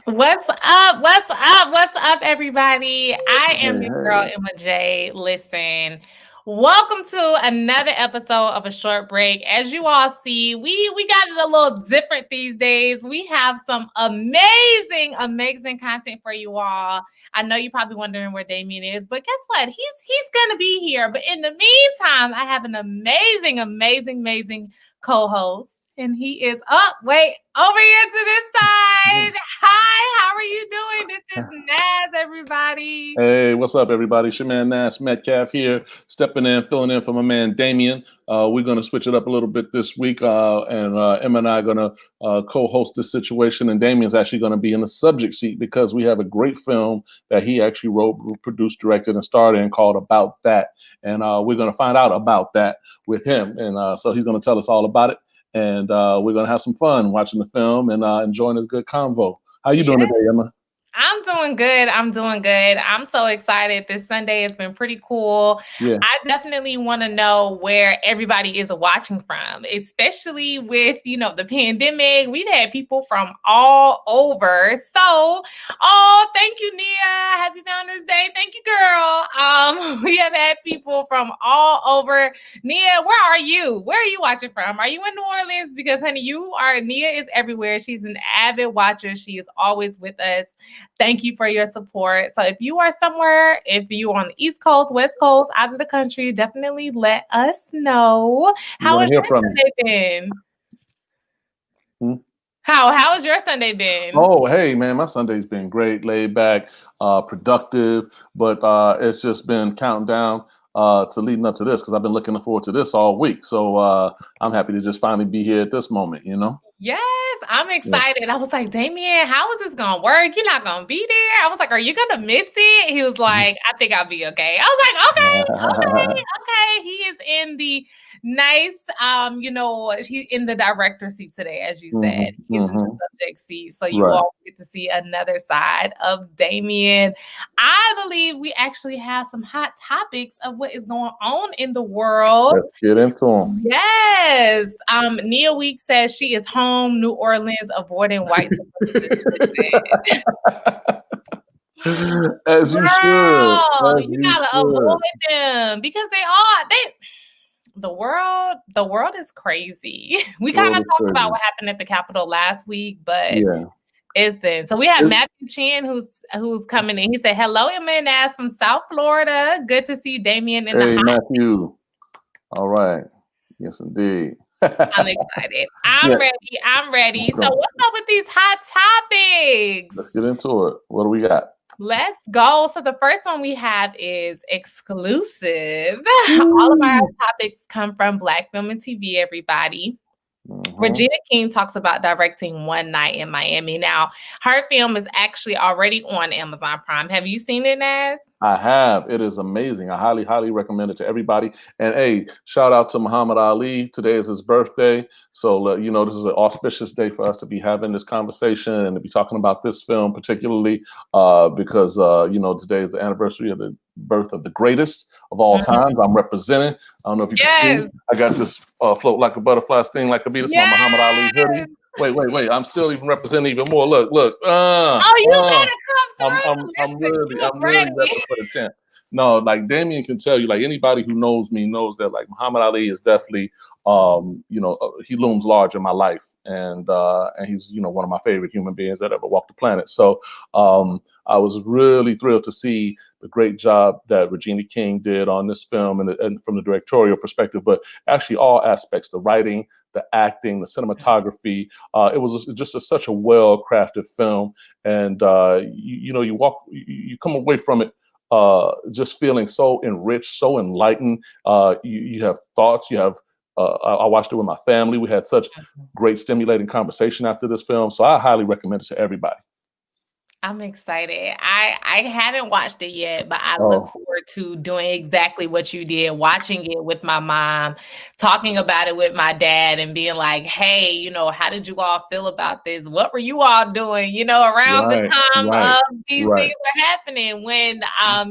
What's up? What's up? What's up, everybody? I am your girl, Emma J. Listen, welcome to another episode of A Short Break. As you all see, we got it a little different these days. We have some amazing content for you all. I know you're probably wondering where Damien is, but guess what? He's gonna be here. But in the meantime, I have an amazing co-host. And he is over here to this side. Hi, how are you doing? This is Nass, everybody. Hey, what's up, everybody? It's your man Nass, Metcalf here, stepping in, filling in for my man Damien. We're going to switch it up a little bit this week, and Emma and I are going to co-host this situation, and Damien's actually going to be in the subject seat because we have a great film that he actually wrote, produced, directed, and starred in called About That, and we're going to find out about that with him, and so he's going to tell us all about it. And we're going to have some fun watching the film and enjoying this good convo. How you doing today, Emma? I'm doing good. I'm so excited. This Sunday has been pretty cool. Yeah. I definitely want to know where everybody is watching from, especially with, the pandemic. We've had people from all over. So, thank you, Nia. Happy Founders Day. Thank you, girl. We have had people from all over. Nia, where are you? Where are you watching from? Are you in New Orleans? Because, honey, Nia is everywhere. She's an avid watcher. She is always with us. Thank you for your support. So if you are somewhere, if you are on the East Coast, West Coast, out of the country, definitely let us know. How has your Sunday been? How has your Sunday been? Oh, hey, man, my Sunday's been great, laid back, productive, but it's just been counting down to leading up to this because I've been looking forward to this all week. So I'm happy to just finally be here at this moment, Yes, I'm excited. Yeah. I was like, Damien, how is this going to work? You're not going to be there. I was like, are you going to miss it? He was like, I think I'll be okay. I was like, okay. He is in the nice, he's in the director seat today, as you said. He's in the subject seat. So you all get to see another side of Damien. I believe we actually have some hot topics of what is going on in the world. Let's get into them. Yes. Nia Week says she is home, New Orleans, avoiding white supremacy. As you should. You gotta avoid them because the world is crazy. We kind of talked about what happened at the Capitol last week, but it's then. So we have Matthew Chin who's coming in. He said, hello, Emma and Nass from South Florida. Good to see Damien in the house. Hey, Matthew. All right. Yes, indeed. I'm excited. I'm ready. So what's up with these hot topics? Let's get into it. What do we got? Let's go. So the first one we have is exclusive. All of our topics come from BlackFilmandTV, everybody. Regina King talks about directing One Night in Miami. Now, her film is actually already on Amazon Prime. Have you seen it, Nass? I have. It is amazing. I highly recommend it to everybody. And hey, shout out to Muhammad Ali. Today is his birthday. So, this is an auspicious day for us to be having this conversation and to be talking about this film particularly because, today is the anniversary of the birth of the greatest of all times. I'm representing. I don't know if you can see. I got this float like a butterfly, sting like a bee. This is my Muhammad Ali hoodie. Wait. I'm still even representing even more. Look. You gotta come through. I'm really repping for the champ. No, like Damien can tell you, like anybody who knows me knows that like Muhammad Ali is definitely, he looms large in my life. And he's, one of my favorite human beings that ever walked the planet. So I was really thrilled to see the great job that Regina King did on this film and from the directorial perspective, but actually all aspects, the writing, the acting, the cinematography. It was just such a well-crafted film. And, you come away from it just feeling so enriched, so enlightened. You have thoughts, you have I watched it with my family. We had such great, stimulating conversation after this film. So I highly recommend it to everybody. I'm excited. I haven't watched it yet, but I look Oh, forward to doing exactly what you did, watching it with my mom, talking about it with my dad, and being like, hey, you know, how did you all feel about this? What were you all doing, you know, around the time of these things were happening when,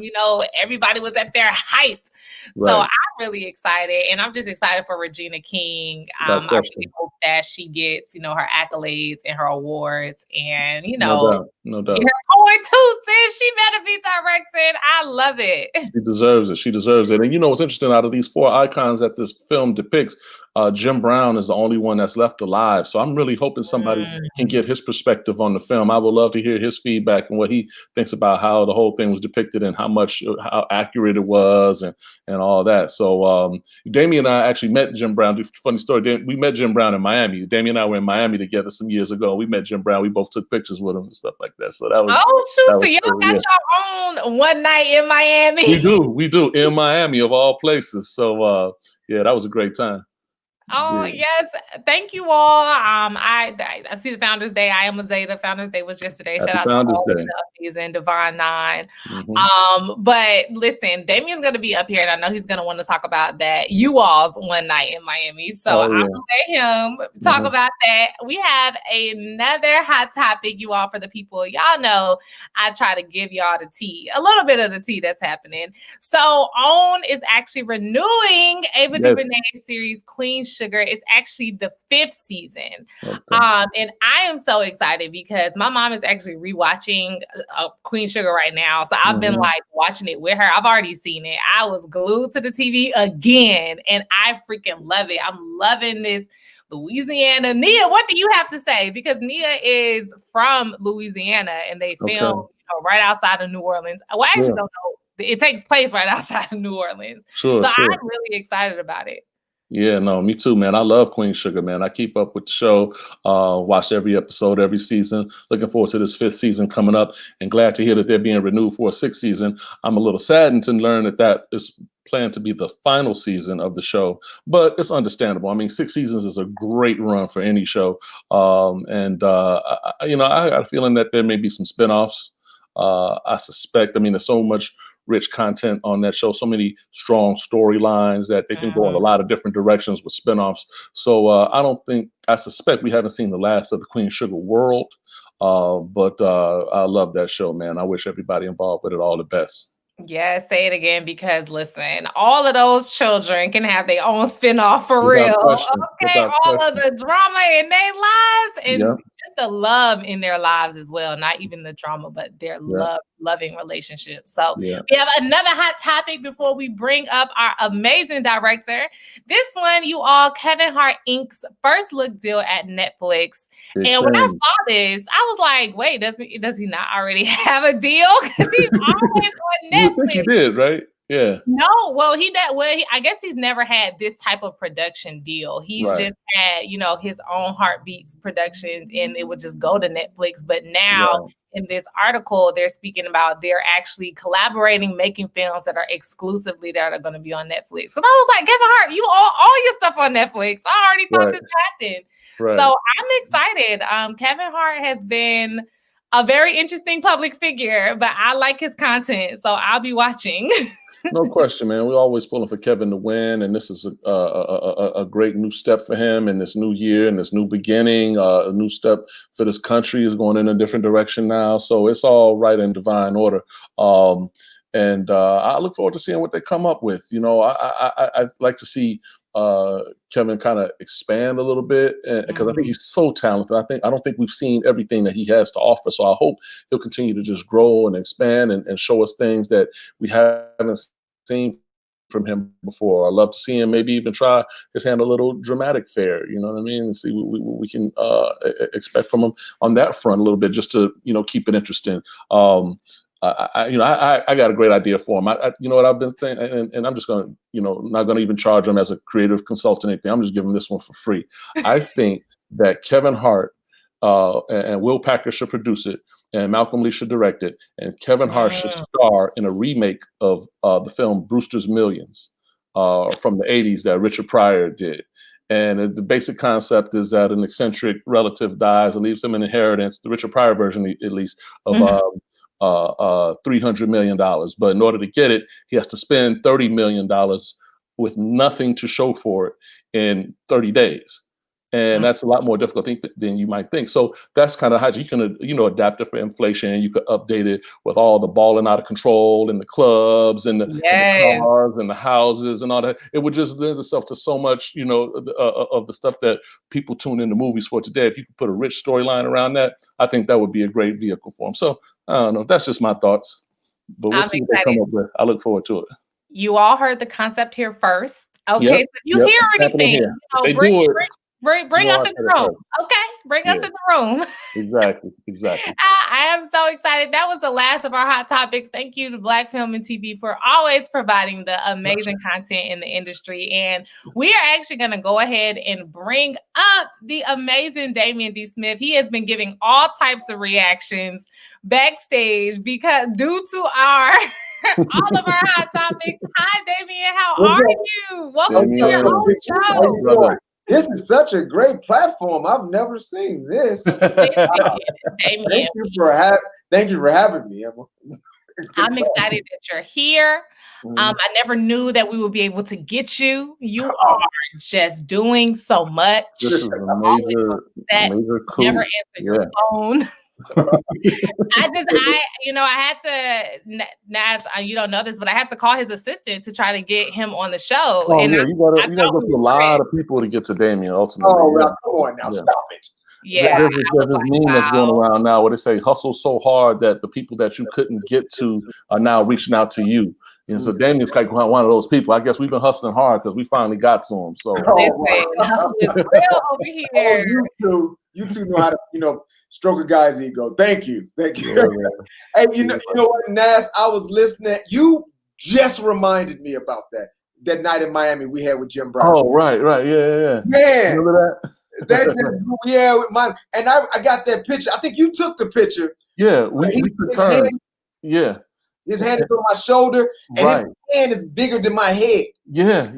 you know, everybody was at their height. So I'm really excited, and I'm just excited for Regina King. I really hope that she gets, you know, her accolades and her awards, and, you know, no doubt. get her point too, sis. She better be directed. I love it. She deserves it. She deserves it. And you know what's interesting? Out of these 4 icons that this film depicts, Jim Brown is the only one that's left alive. So I'm really hoping somebody can get his perspective on the film. I would love to hear his feedback and what he thinks about how the whole thing was depicted and how accurate it was and all that. So Damien and I actually met Jim Brown. Funny story. We met Jim Brown in Miami. Damien and I were in Miami together some years ago. We met Jim Brown. We both took pictures with him and stuff like that. So that was so y'all got your own one night in Miami. We do in Miami of all places. So yeah, that was a great time. Oh yes, thank you all. I see the Founders Day. I am a Zeta. Founders Day was yesterday. Happy Shout out Founders to all Day. the Uppies and Divine Nine. But listen, Damien's gonna be up here, and I know he's gonna want to talk about that. You all's one night in Miami. So I'm gonna let him talk about that. We have another hot topic, you all, for the people. Y'all know I try to give y'all the tea, a little bit of the tea that's happening. So OWN is actually renewing Ava DuVernay's series Queen Sugar. It's actually the 5th season. And I am so excited because my mom is actually rewatching Queen Sugar right now. So I've been like watching it with her. I've already seen it. I was glued to the TV again, and I freaking love it. I'm loving this Louisiana. Nia, what do you have to say? Because Nia is from Louisiana, and they film right outside of New Orleans. Well, I actually don't know. It takes place right outside of New Orleans. So I'm really excited about it. Yeah, no, me too, man. I love Queen Sugar, man. I keep up with the show, watch every episode, every season. Looking forward to this 5th season coming up, and glad to hear that they're being renewed for a 6th season. I'm a little saddened to learn that is planned to be the final season of the show, but it's understandable. I mean, 6 seasons is a great run for any show. You know, I got a feeling that there may be some spinoffs. I suspect, I mean, there's so much rich content on that show, so many strong storylines that they can go in a lot of different directions with spinoffs. So I suspect we haven't seen the last of the Queen Sugar world, but I love that show, man. I wish everybody involved with it all the best. Yeah, say it again, because listen, all of those children can have their own spinoff for real. Okay, all of the drama in their lives and just the love in their lives as well. Not even the drama, but their loving relationships. So we have another hot topic before we bring up our amazing director. This one, you all, Kevin Hart Inc.'s first look deal at Netflix. And when I saw this, I was like, wait, does he not already have a deal? Because he's always on Netflix. You think he did, right? Yeah. No, well, I guess he's never had this type of production deal. He's just had, you know, his own Heartbeats productions, and it would just go to Netflix. But now in this article, they're speaking about they're actually collaborating, making films that are exclusively that are going to be on Netflix. Because I was like, Kevin Hart, you all your stuff on Netflix. I already thought this happened. So I'm excited. Kevin Hart has been a very interesting public figure, but I like his content, so I'll be watching. No question, man. We're always pulling for Kevin to win, and this is a great new step for him in this new year and this new beginning. A new step for this country is going in a different direction now, so it's all right in divine order. And I look forward to seeing what they come up with. You know, I'd like to see Kevin kind of expand a little bit, because I think he's so talented. I don't think we've seen everything that he has to offer. So I hope he'll continue to just grow and expand and show us things that we haven't seen from him before. I'd love to see him maybe even try his hand a little dramatic fare, you know what I mean? And see what we can expect from him on that front a little bit, just to, you know, keep it interesting. I got a great idea for him. You know what I've been saying, and I'm just going to, you know, not going to even charge him as a creative consultant or anything. I'm just giving this one for free. I think that Kevin Hart and Will Packer should produce it, and Malcolm Lee should direct it, and Kevin Hart should star in a remake of the film Brewster's Millions. from the 80s that Richard Pryor did. And the basic concept is that an eccentric relative dies and leaves him an inheritance, the Richard Pryor version at least, of $300 million. But in order to get it, he has to spend $30 million with nothing to show for it in 30 days. And that's a lot more difficult than you might think. So that's kind of how you can, adapt it for inflation. You could update it with all the balling out of control and the clubs and the cars and the houses and all that. It would just lend itself to so much, of the stuff that people tune into movies for today. If you could put a rich storyline around that, I think that would be a great vehicle for them. So I don't know. That's just my thoughts. But we'll see what they come up with. I look forward to it. You all heard the concept here first. Okay, so if you hear anything, bring us in the room. Okay, bring us in the room. Exactly. I am so excited. That was the last of our hot topics. Thank you to Black Film and TV for always providing the amazing content in the industry. And we are actually going to go ahead and bring up the amazing Damien D. Smith. He has been giving all types of reactions backstage because due to our all of our hot topics. Hi, Damien. How are you? Welcome to your own show. This is such a great platform. I've never seen this. Damien. Thank you for having me, Emma. I'm excited that you're here. I never knew that we would be able to get you. You are just doing so much. This is a major coup. Never answer your phone. I had to, Nass, you don't know this, but I had to call his assistant to try to get him on the show. Oh, and you gotta go through a lot of people to get to Damien ultimately. Oh, well, come on now, stop it. Yeah, there's this meme that's going around now where they say hustle so hard that the people that you couldn't get to are now reaching out to you. And so Damien's like one of those people. I guess we've been hustling hard because we finally got to him. So hustle is real over here. You two know how to, stroke a guy's ego. Thank you. Yeah. Hey, you know what, Nass? I was listening. You just reminded me about that night in Miami we had with Jim Brown. Oh, right, yeah. Man, remember that? And I got that picture. I think you took the picture. Yeah, we took turns. Yeah. His hand is on my shoulder, and his hand is bigger than my head. Yeah.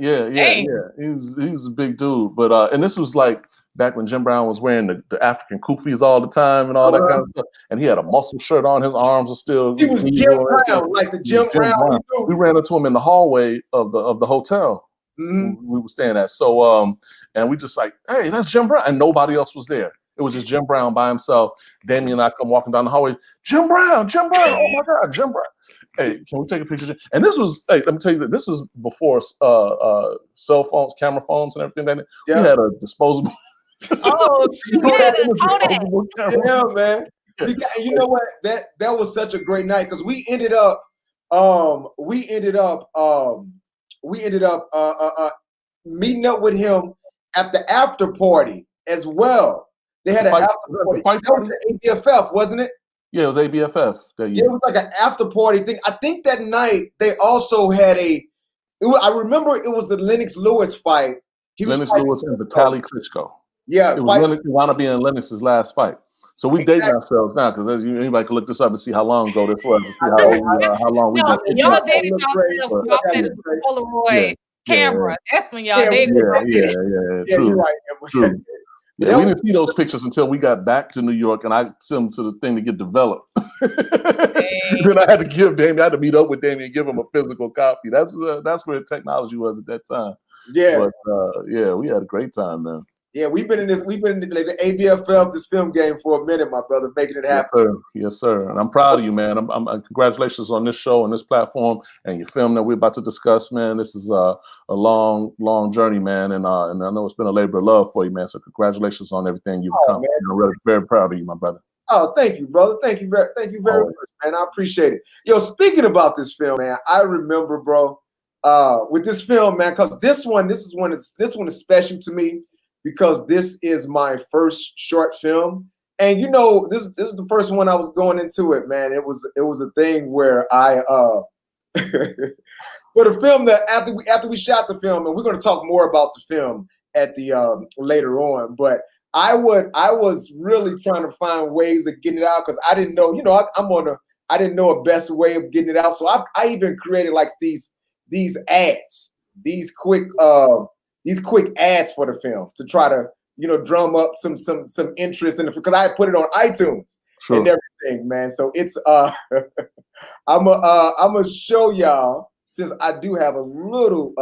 He's a big dude. But and this was like back when Jim Brown was wearing the African kufis all the time and all that kind of stuff. And he had a muscle shirt on. His arms were still. He was Jim Brown, like the Jim Brown. We ran into him in the hallway of the hotel we were staying at. So and we just like, hey, that's Jim Brown, and nobody else was there. It was just Jim Brown by himself. Damien and I come walking down the hallway. Jim Brown. Oh my God, Jim Brown. Hey, can we take a picture? And this was, let me tell you, this was before cell phones, camera phones, and everything. We had a disposable. Oh, yeah, man. You know what? That was such a great night because we ended up meeting up with him at the after party as well. They had an after party. That was the ABFF, wasn't it? Yeah, it was ABFF. Yeah, it was like an after party thing. I think that night they also had I remember it was the Lennox Lewis fight. Lennox Lewis and Vitaly Klitschko. Yeah, it was wound up being Lennox's last fight. So we dating ourselves now because anybody can look this up and see how long ago this was. How long we been. Y'all dated yourself. Y'all said it's a Polaroid camera. That's when y'all dated. Yeah, true. You're right, True. Yeah, we didn't see those pictures until we got back to New York, and I sent them to the thing to get developed. Then I had to give Damien. I had to meet up with Damien and give him a physical copy. That's where technology was at that time. Yeah, but we had a great time, man. Yeah, we've been in the ABFL, this film game for a minute, my brother, making it happen. Yes, sir. And I'm proud of you, man. I'm congratulations on this show and this platform and your film that we're about to discuss, man. This is a long journey, man. And I know it's been a labor of love for you, man. So congratulations on everything you've become. I'm really very proud of you, my brother. Oh, thank you, brother. Thank you very much, man. I appreciate it. Yo, speaking about this film, man, I remember, bro, with this film, man, because this one is special to me. Because this is my first short film, and this is the first one I was going into it, man. It was a thing where I for the film that after we shot the film, and we're going to talk more about the film at the later on, but I was really trying to find ways of getting it out because I didn't know, I didn't know a best way of getting it out, so I even created like these ads these quick ads for the film to try to drum up some interest in it, because I put it on iTunes and everything, man. So it's I'm gonna show y'all, since I do have a little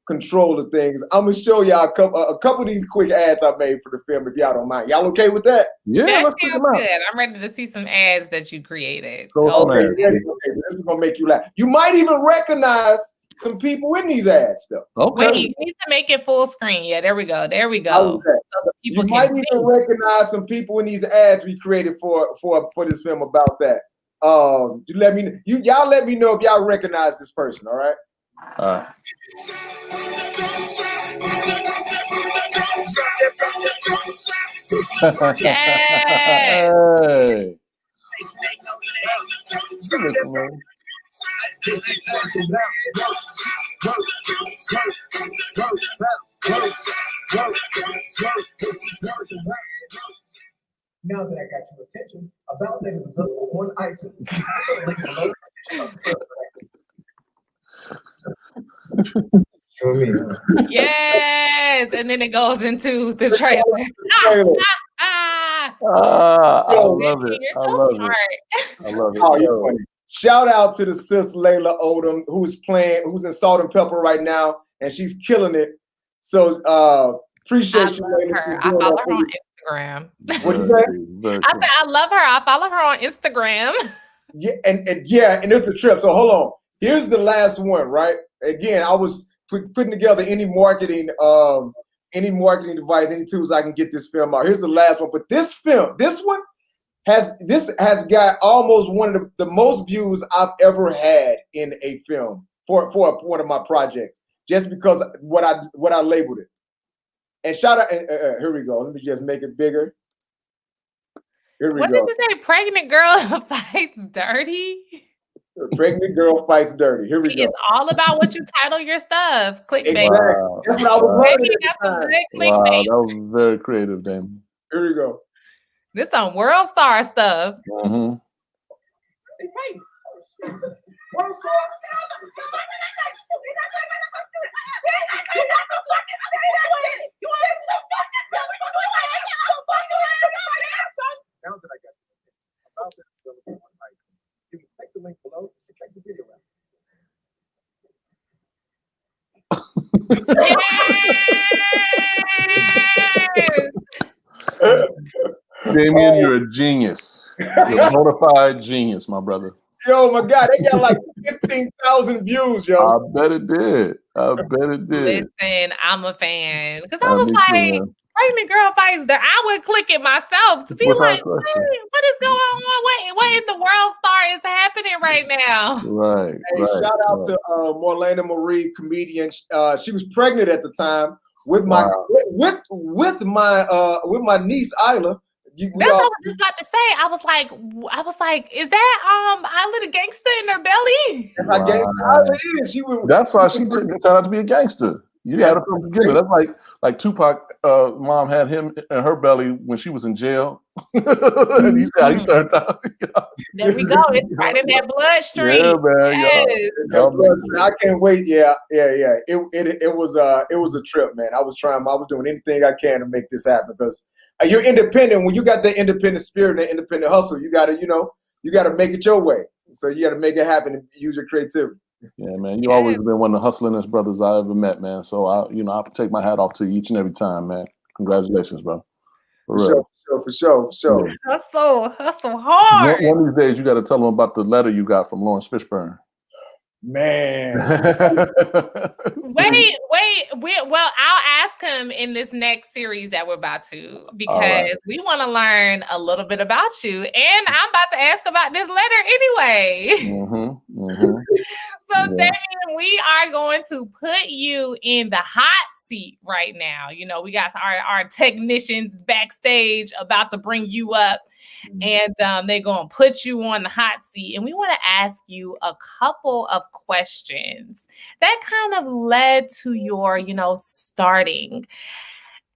control of things. I'm gonna show y'all a couple of these quick ads I made for the film, if y'all don't mind. Y'all okay with that? Yeah, let's feel good. I'm ready to see some ads that you created. Okay, this is gonna make you laugh. You might even recognize some people in these ads, though. Okay. Wait, you need to make it full screen. Yeah, there we go. There we go. So you might even recognize some people in these ads we created for this film about that. Y'all let me know if y'all recognize this person. All right. All right. Yes. Now that I got your attention, About That is available on iTunes. Yes, and then it goes into the trailer. I love it. You're I so love smart. it. I love it. Oh, you're funny. Shout out to the sis Layla Odom, who's in Salt and Pepper right now, and she's killing it. So appreciate you, Layla. I follow her on Instagram. What you say? I said I love her. I follow her on Instagram. Yeah, and it's a trip. So hold on. Here's the last one, right? Again, I was putting together any marketing device, any tools I can get this film out. Here's the last one. But this one has got almost one of the most views I've ever had in a film for one of my projects, just because what I labeled it. And shout out, here we go. Let me just make it bigger. Here we go. What did you say? Pregnant girl fights dirty? Pregnant girl fights dirty. Here we go. It's all about what you title your stuff. Clickbait. Exactly. Wow. That's what I was learning. Wow, that was very creative, Damien. Here we go. This on World Star stuff. Mm-hmm. Now that I got About That is available on iTunes. You can click the link below to check the video Yes. Damien, you're a genius. You're a bona fide genius, my brother. Yo, my God, they got like 15,000 views, yo. I bet it did. Listen, I'm a fan. Because I was like, pregnant girl fights there. I would click it myself to be like, what is going on? What in the World Star is happening right now? Right. Hey, shout out to Marlena Marie, comedian. She was pregnant at the time with my with my niece Isla. That's what I was just about to say. I was like, is that Isla the gangster in her belly? That's why she turned out to be a gangster. You got to come together. That's like Tupac mom had him in her belly when she was in jail. And you see how he turned out. There we go. It's right in that bloodstream. Yeah, man. Yes. I can't wait. Yeah. It was a trip, man. I was doing anything I can to make this happen, because you're independent. When you got that independent spirit, that independent hustle, you gotta make it your way. So you gotta make it happen and use your creativity. Yeah, man. You always been one of the hustlingest brothers I ever met, man. So I take my hat off to you each and every time, man. Congratulations, bro. For sure. Yeah. Hustle hard. One of these days, you got to tell them about the letter you got from Lawrence Fishburne. Man. Wait. Well, I'll ask him in this next series that we're about to, because we want to learn a little bit about you, and I'm about to ask about this letter anyway. So, Damien, we are going to put you in the hot seat right now. You know, we got our technicians backstage about to bring you up, and they're going to put you on the hot seat. And we want to ask you a couple of questions that kind of led to your, starting.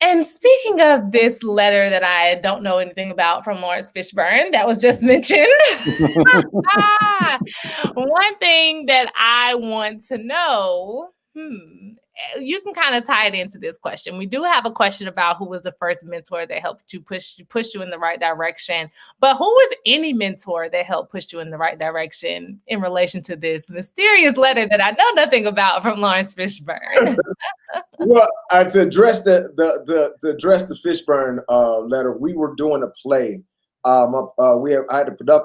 And speaking of this letter that I don't know anything about from Lawrence Fishburne that was just mentioned, one thing that I want to know, You can kind of tie it into this question. We do have a question about who was the first mentor that helped you push you in the right direction. But who was any mentor that helped push you in the right direction in relation to this mysterious letter that I know nothing about from Lawrence Fishburne? Well, to address the Fishburne letter, we were doing a play. I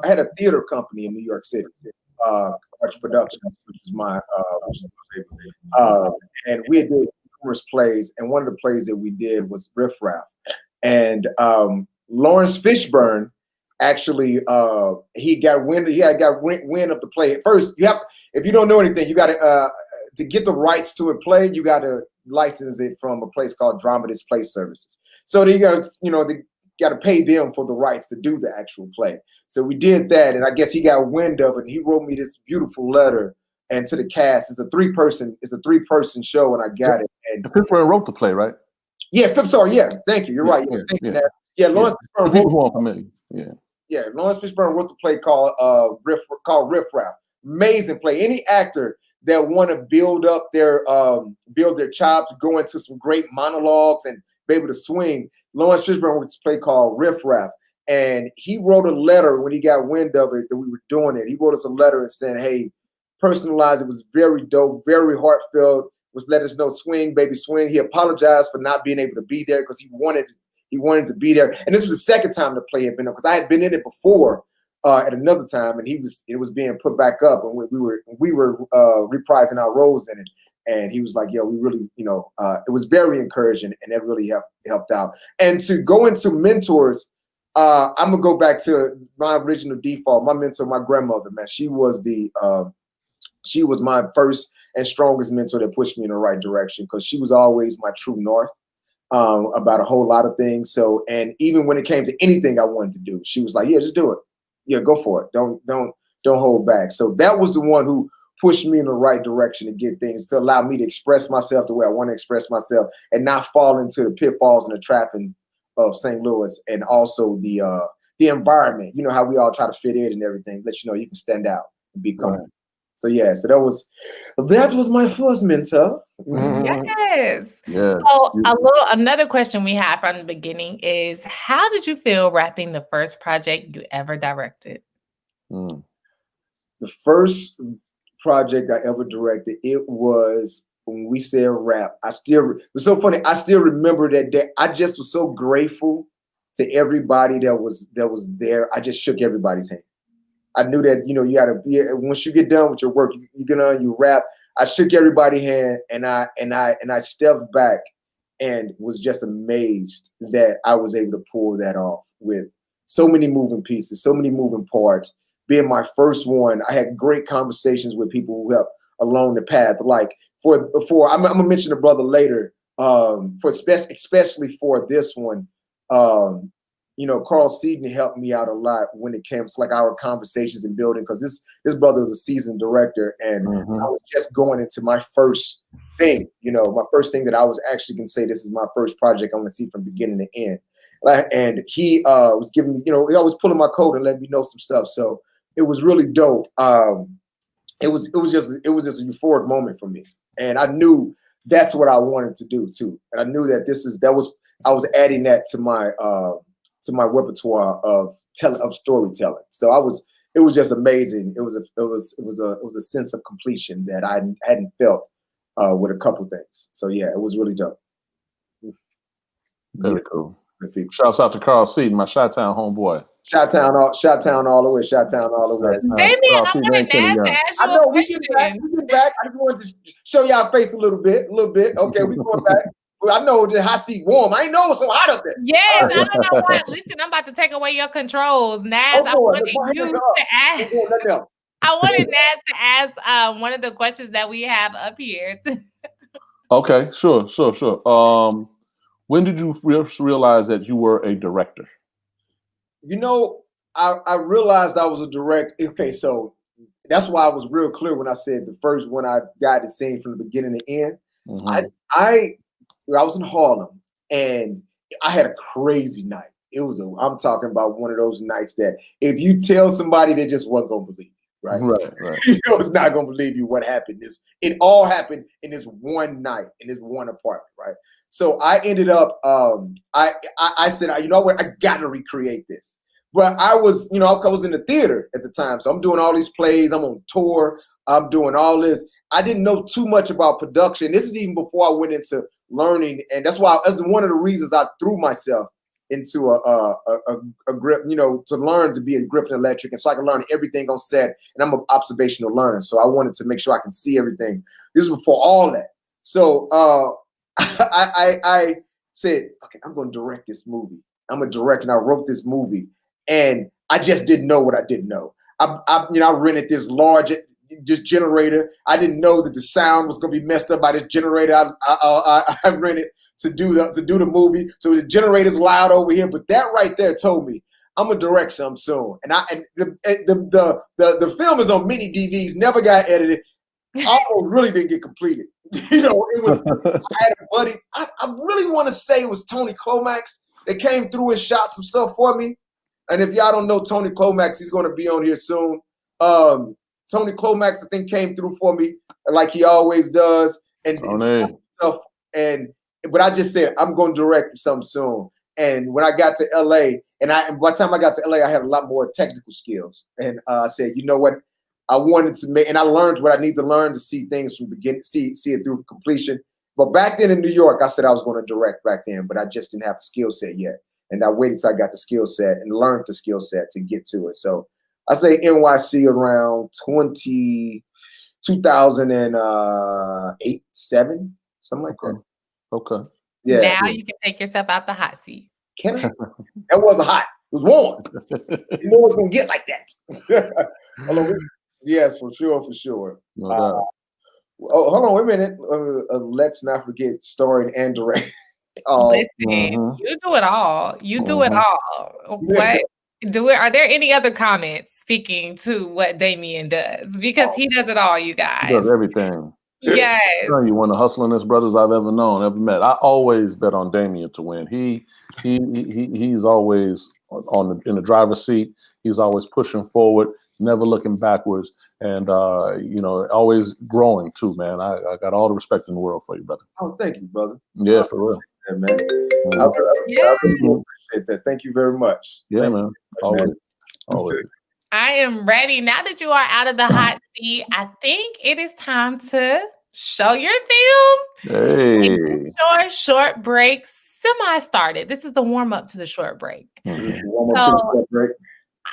had a theater company in New York City, Purge Productions, which was my and we had did numerous plays, and one of the plays that we did was Riff Raff, and Lawrence Fishburne actually he got wind of the play. At first, you have to, if you don't know anything, you got to get the rights to a play, you got to license it from a place called Dramatist Play Services. So they got to pay them for the rights to do the actual play. So we did that, and I guess he got wind of it, and he wrote me this beautiful letter. And to the cast, it's a three-person show, and I got it. And Fishburne wrote the play, right? Yeah, thank you. You're right. Lawrence Fishburne Lawrence Fishburne wrote the play called Riff Raff. Amazing play. Any actor that want to build their chops, go into some great monologues, and be able to swing, Lawrence Fishburne wrote this play called Riff Raff. And he wrote a letter when he got wind of it that we were doing it. He wrote us a letter and said, hey, personalized. It was very dope, very heartfelt. Was let us know, swing, baby, swing. He apologized for not being able to be there because he wanted to be there. And this was the second time the play had been up, because I had been in it before at another time, and it was being put back up, and we were reprising our roles in it. And he was like, "Yo, we really, it was very encouraging, and that really helped out." And to go into mentors, I'm gonna go back to my original default. My mentor, my grandmother, man, she was my first and strongest mentor that pushed me in the right direction, because she was always my true north about a whole lot of things. So, and even when it came to anything I wanted to do, she was like, "Yeah, just do it. Yeah, go for it. Don't hold back." So that was the one who pushed me in the right direction to get things, to allow me to express myself the way I want to express myself and not fall into the pitfalls and the trapping of St. Louis, and also the environment. You know how we all try to fit in and everything. Let you know you can stand out and be comfortable. Right. So yeah, so that was my first mentor. Yes. Yeah. So another question we have from the beginning is, how did you feel wrapping the first project you ever directed? The first project I ever directed, it was when we said rap. It was so funny. I still remember that day. I just was so grateful to everybody that was there. I just shook everybody's hand. I knew that, you gotta be, once you get done with your work, you rap. I shook everybody's hand, and I stepped back and was just amazed that I was able to pull that off with so many moving pieces, so many moving parts. Being my first one, I had great conversations with people who helped along the path. Like I'm gonna mention the brother later. Especially for this one, Carl Seaton helped me out a lot when it came to like our conversations and building, because this brother was a seasoned director, and I was just going into my first thing, my first thing that I was actually gonna say, this is my first project I'm gonna see from beginning to end. And he was giving me, he always pulling my coat and letting me know some stuff. So it was really dope. It was just a euphoric moment for me, and I knew that's what I wanted to do too. And I knew that I was adding that to my repertoire of storytelling. So it was just amazing. It was a sense of completion that I hadn't felt with a couple things. So yeah, it was really dope. Very cool. Shouts out to Carl Seaton, my Chi-Town homeboy. Chi-Town all the way. Chi-Town all the way. Damien, I'm gonna ask I know we get back. I just wanted to show y'all face a little bit. Okay, we going back. I know the hot seat warm. I ain't know it's so hot up there. Yes, I don't know why. Listen, I'm about to take away your controls, Nass. I wanted Nass to ask one of the questions that we have up here. Okay, sure. When did you realize that you were a director? I realized I was a director. Okay, so that's why I was real clear when I said the first one I got the scene from the beginning to end. I was in Harlem, and I had a crazy night. I'm talking about one of those nights that if you tell somebody, they just wasn't gonna believe right? Right. You know, it's not gonna believe you what happened. It all happened in this one night, in this one apartment, right? So I ended up, I said, you know what, I got to recreate this. But I was, you know, I was in the theater at the time, so I'm doing all these plays. I'm on tour. I'm doing all this. I didn't know too much about production. This is even before I went into learning, and that's why that's one of the reasons I threw myself into a grip, you know, to learn to be a grip and electric, and so I can learn everything on set. And I'm an observational learner, so I wanted to make sure I can see everything. This is before all that. So I said, okay, I'm going to direct this movie. I'm a director, and I wrote this movie, and I just didn't know what I didn't know. I rented this large generator. I didn't know that the sound was going to be messed up by this generator. I rented to do the movie, so the generator's loud over here. But that right there told me I'm gonna direct something soon. And the film is on mini DVs, never got edited. Almost really didn't get completed. You know, it was. I had a buddy. I really want to say it was Tony Clomax that came through and shot some stuff for me. And if y'all don't know Tony Clomax, he's going to be on here soon. Tony Clomax, I think, came through for me like he always does, and stuff. But I just said I'm going to direct something soon. And when I got to LA, and by the time I got to LA, I had a lot more technical skills. And I said, you know what? I wanted to make, and I learned what I need to learn to see things from beginning, see it through completion. But back then in New York, I said I was going to direct back then, but I just didn't have the skill set yet. And I waited till I got the skill set and learned the skill set to get to it. So I say NYC around 2008, 7, something like that. Okay. Yeah. Now you can take yourself out the hot seat. Can I? That wasn't hot. It was warm. You know it's going to get like that. Hello. Yes, for sure. No doubt. Hold on, wait a minute. Let's not forget starring and directing. Listen, you do it all. You do it all. What? Are there any other comments speaking to what Damien does? Because he does it all, you guys. He does everything. Yes. You're one of the hustlingest brothers I've ever known, ever met. I always bet on Damien to win. He's always in the driver's seat. He's always pushing forward, never looking backwards, and always growing too, man. I got all the respect in the world for you, brother. Oh, thank you, brother. Yeah, for real. Yeah, man. I really appreciate that. Thank you very much. Yeah, man. Always. I am ready. Now that you are out of the hot seat, I think it is time to show your film. Hey. Your short break semi-started. This is the warm-up to the short break.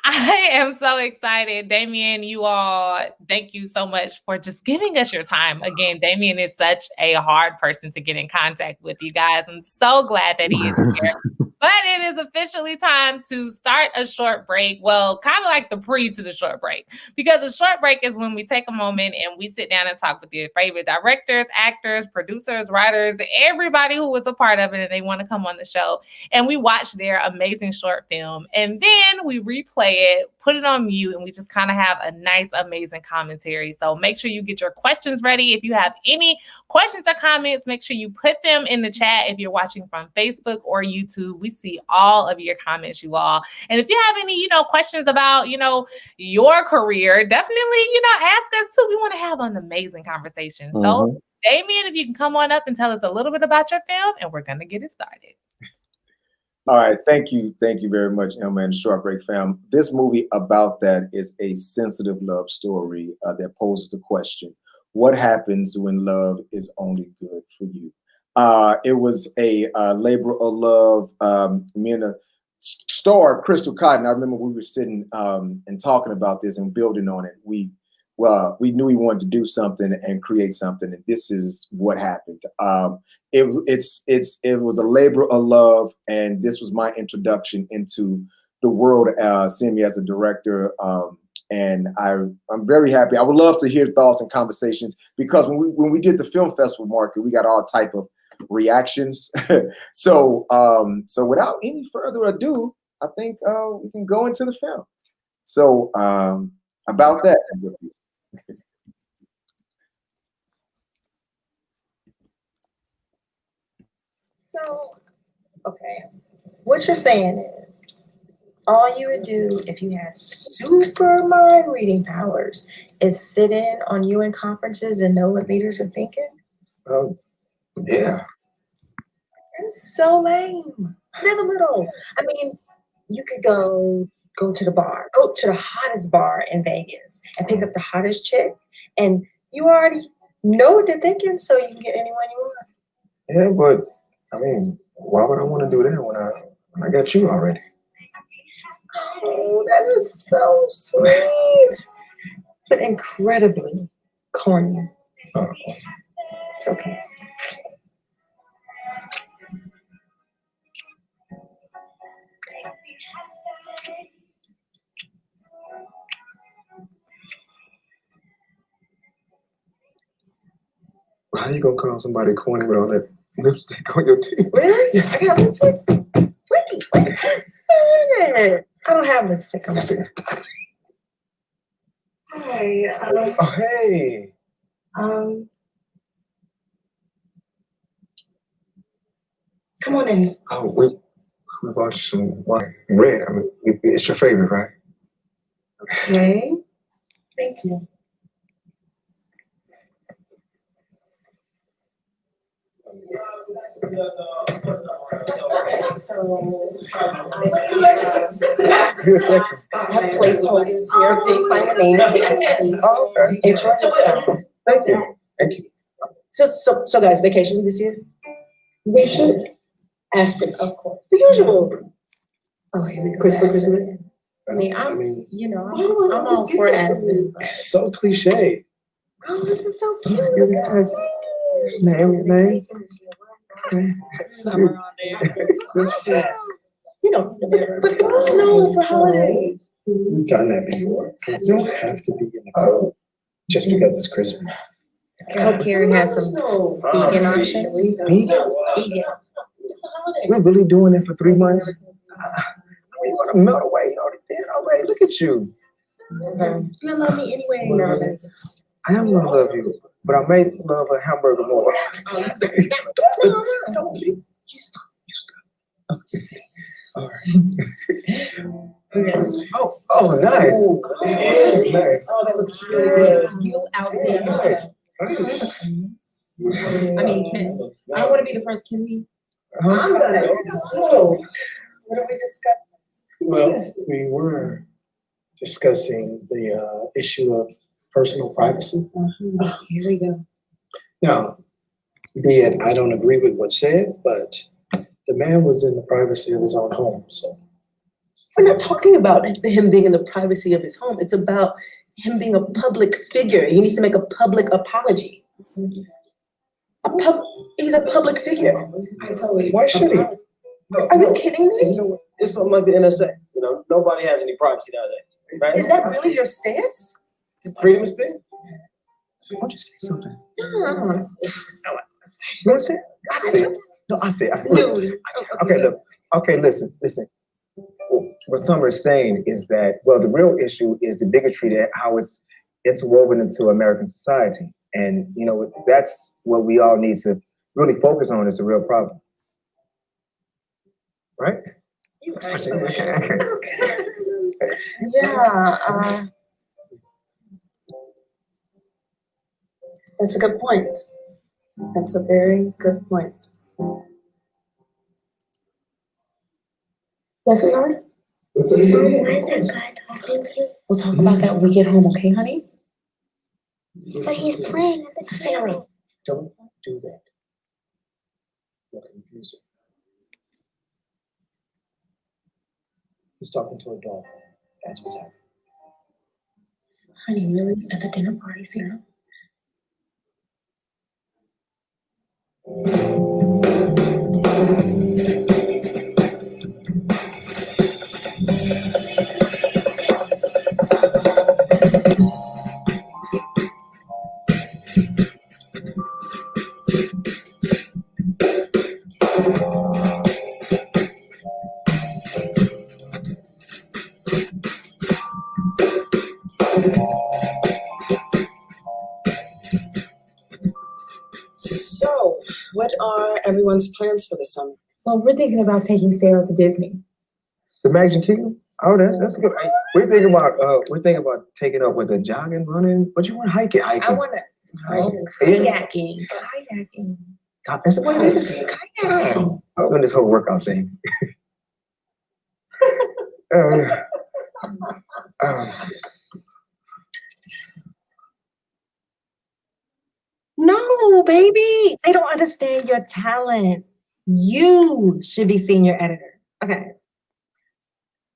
I am so excited. Damien, you all, thank you so much for just giving us your time. Again, Damien is such a hard person to get in contact with, you guys. I'm so glad that he is here. But it is officially time to start a short break. Well, kind of like the pre to the short break, because a short break is when we take a moment and we sit down and talk with your favorite directors, actors, producers, writers, everybody who was a part of it and they want to come on the show. And we watch their amazing short film. And then we replay it, put it on mute, and we just kind of have a nice, amazing commentary. So make sure you get your questions ready. If you have any questions or comments, make sure you put them in the chat. If you're watching from Facebook or YouTube, we see all of your comments, you all. And if you have any, questions about, your career, definitely, ask us too. We want to have an amazing conversation. So, Damien, if you can come on up and tell us a little bit about your film, and we're going to get it started. All right. Thank you very much, Emma and Short Break fam. This movie About That is a sensitive love story that poses the question, what happens when love is only good for you? It was a labor of love. Me and a star, Crystal Cotton, I remember we were sitting and talking about this and building on it. We knew we wanted to do something and create something, and this is what happened. It was a labor of love, and this was my introduction into the world, seeing me as a director. And I'm very happy. I would love to hear thoughts and conversations, because when we did the film festival market, we got all type of reactions. So without any further ado, I think we can go into the film. So About That. So, okay, what you're saying is All you would do if you had super mind reading powers is sit in on UN conferences and know what leaders are thinking? Yeah. It's so lame. Live a little. I mean, you could go to the bar, go to the hottest bar in Vegas and pick up the hottest chick, and you already know what they're thinking, so you can get anyone you want. Yeah, but I mean, why would I want to do that when I got you already? Oh, that is so sweet, but incredibly corny. Oh. It's okay. How you gonna call somebody corny with all that lipstick on your teeth? Really? I got lipstick? Wait. I don't have lipstick on my teeth. Hi. Oh, hey. Come on in. Oh, we bought you some wine. Red. I mean, it's your favorite, right? Okay. Thank you. I have placeholders here. Please find your name, take a seat. Oh, okay. Enjoy yourself. Thank you. Thank you. So guys, vacation this year? We should. Aspen, of course. The usual. Oh, here we go. Christmas. I mean, I'm all for Aspen. It's so cliche. Oh, this is so cute. Name. Summer on there. But snow for holidays. We've done that before. You don't have to be in the cold just because it's Christmas. I hope Karen has some vegan options. Vegan? We're really doing it for 3 months? You want to melt away. You already did already. Look at you. You love me anyway. I am going to love you, but I may love a hamburger more. No, you stop. Okay. All right. Oh, nice. Nice. Oh, that looks really good. You outdid yourself. Nice. I mean, I don't want to be the first Kimmy. I'm gonna. So, what are we discussing? Well, we were discussing the issue of personal privacy. Oh, here we go. Now, be it I don't agree with what's said, but the man was in the privacy of his own home. So we're not talking about him being in the privacy of his home. It's about him being a public figure. He needs to make a public apology. He's a public figure. Why should he? Are you kidding me? It's something like the NSA. Nobody has any privacy nowadays. Right? Is that really your stance? Freedom of speech? Why don't you say something? No. You want to say it? I say it. No, I say it. Okay, look. Okay, listen. What Summer is saying is that, well, the real issue is the bigotry, that how it's interwoven into American society. And, that's what we all need to really focus on. Is the real problem. Right? Yeah. That's a good point. That's a very good point. Yes, we are. Why is that guy talking to you? We'll talk about that when we get home, okay, honey? But he's playing at the piano. Don't do that. You'll confuse her. He's talking to a dog. That's what's happening. Honey, really? At the dinner party, Sarah? So, what are everyone's plans for the summer? Well, we're thinking about taking Sarah to Disney. The Magic Kingdom? Oh, that's good. We're thinking about taking up with a jogging, running. What you want? Hiking. I want to kayaking. Kayaking. That's what it is. Kayaking. I'm doing this whole workout thing. No, baby. They don't understand your talent. You should be senior editor. Okay.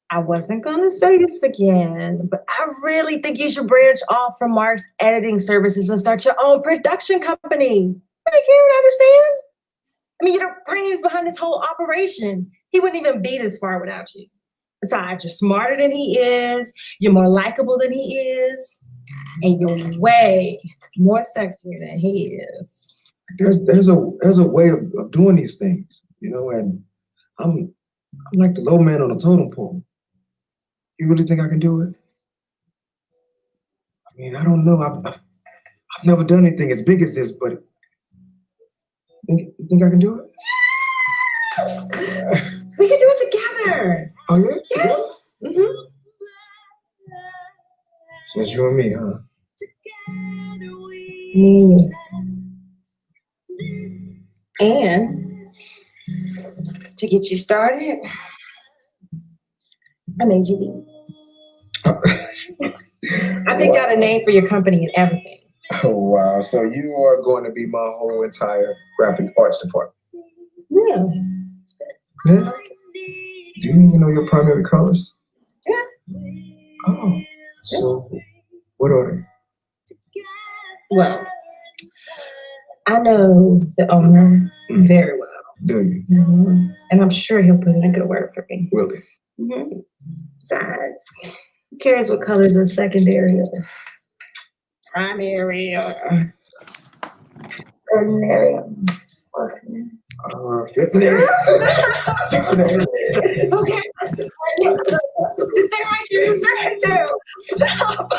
I wasn't going to say this again, but I really think you should branch off from Mark's editing services and start your own production company. Like, you don't understand? I mean, you're the brains behind this whole operation. He wouldn't even be this far without you. Besides, you're smarter than he is, you're more likable than he is, and you're way more sexier than he is. There's a way of doing these things, you know, and I'm like the low man on the totem pole. You really think I can do it? I mean, I don't know. I've never done anything as big as this, but you think I can do it? Yes! We can do it together. Oh yeah? Yes. Mm-hmm. Just you and me, huh? Me. And to get you started, I made you these. I picked out a name for your company and everything. Oh wow! So you are going to be my whole entire graphic arts department? Yeah. Yeah. Do you even know your primary colors? Yeah. Oh. So what are they? Well, I know the owner very well. Do you? Mm-hmm. And I'm sure he'll put in a good word for me. Will he? Mm-hmm. Besides, who cares what colors are secondary or primary or ordinary? Fifth area. Sixth area. Okay. Just stay right there. Just stay right there. Stop.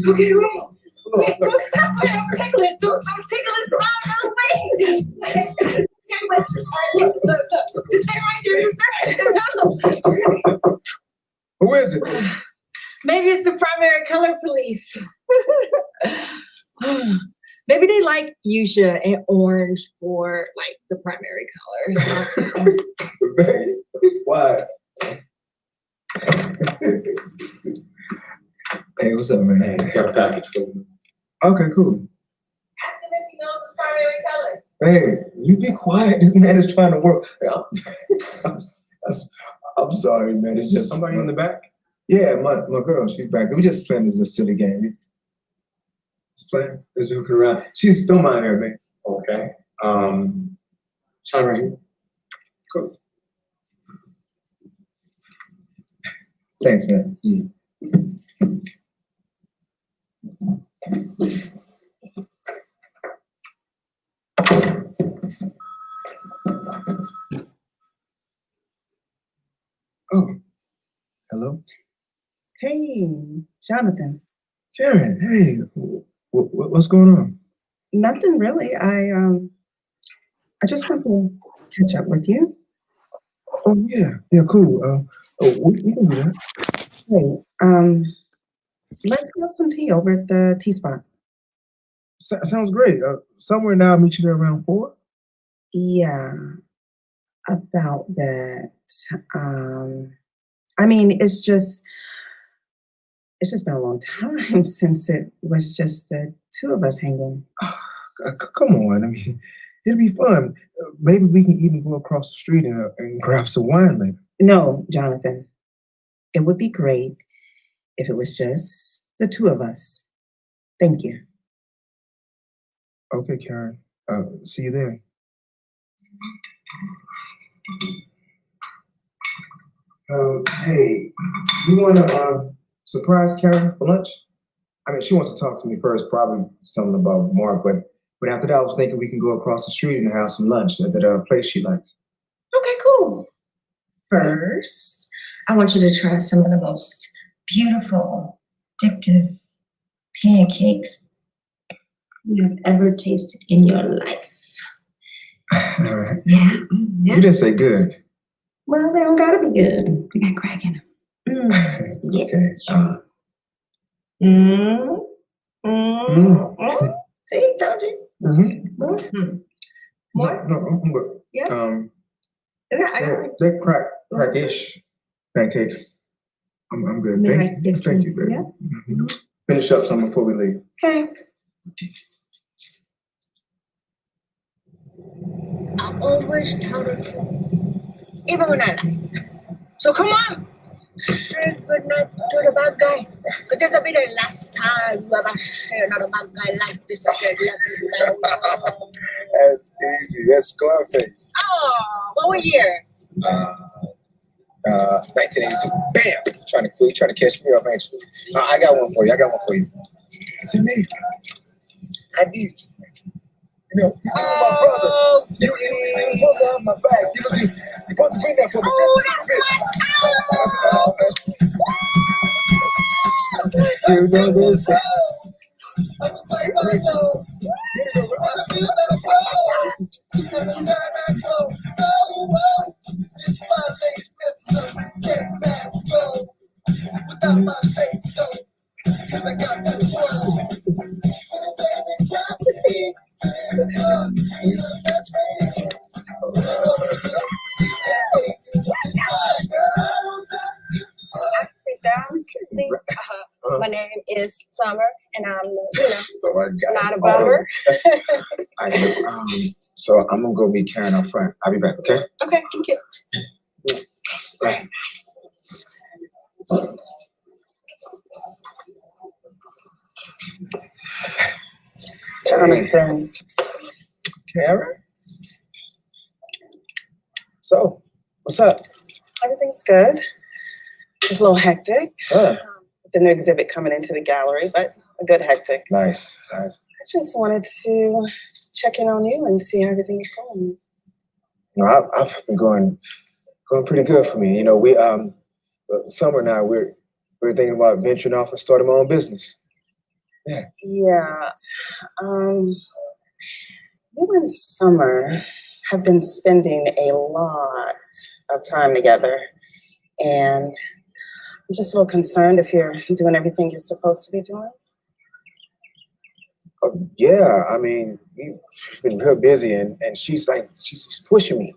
Okay, wait. Go stop. I'm ticklish. Don't ticklish. Stop. Wait. Look. Just stay right there. Just stay right there. Stop. Who is it? Maybe it's the primary color police. Maybe they like fuchsia and orange for like the primary colors. Why? Hey, what's up, man? Hey, got a package for you. Okay, cool. Ask him if he knows the primary color. Hey, you be quiet. This man is trying to work. I'm sorry, man. It's just Somebody in the back? Yeah, my girl. She's back. We just playing this little silly game. Just playing. Just joking around. Don't mind her, man. Okay. Sign right here. Cool. Thanks, man. Oh, hello. Hey, Jonathan. Karen, hey, what's going on? Nothing really. I just want to catch up with you. Oh yeah, cool. We can do that. Hey, let's grab some tea over at the tea spot. Sounds great. Somewhere now, I'll meet you there around 4. Yeah, about that. I mean, it's just been a long time since it was just the two of us hanging. Come on, I mean, it'll be fun. Maybe we can even go across the street and grab some wine later. No, Jonathan. It would be great if it was just the two of us. Thank you. Okay, Karen. See you there. Hey, you want to surprise Karen for lunch? I mean, she wants to talk to me first, probably something about Mark, but after that, I was thinking we can go across the street and have some lunch at that place she likes. Okay, cool. First, I want you to try some of the most beautiful, addictive pancakes you have ever tasted in your life. All right. Yeah. You didn't say good. Well, they don't gotta be good. They got crack in them. Yeah. Okay. See, told you. What? No, I'm good. Yeah. They're crackish pancakes. I'm good. Thank you, baby. Yeah. Finish up some before we leave. Okay. I always tell the truth, even when I lie. So come on, say good night to the bad guy. Because this will be the last time you ever say another bad guy like this again. That's easy. That's Scarface. Oh, what year? 1982. Bam! Trying to catch me up, ain't you? I got one for you. See me? I need you. You know, you my brother. You supposed to have my back. You're supposed to be there for me just a little bit. You know this. See, my name is Summer, and I'm, not a bummer. So I'm gonna go meet Karen up front. I'll be back, okay? Okay, thank you. Right. Jonathan. Karen? So, what's up? Everything's good. Just a little hectic. The new exhibit coming into the gallery, but a good hectic. Nice. I just wanted to check in on you and see how everything's going. You know, I've been going pretty good for me. You know, we Summer and I we're thinking about venturing off and starting my own business. Yeah. Yeah. You and Summer have been spending a lot of time together, and I'm just a little concerned if you're doing everything you're supposed to be doing. Yeah, I mean, she's been real busy, and she's pushing me,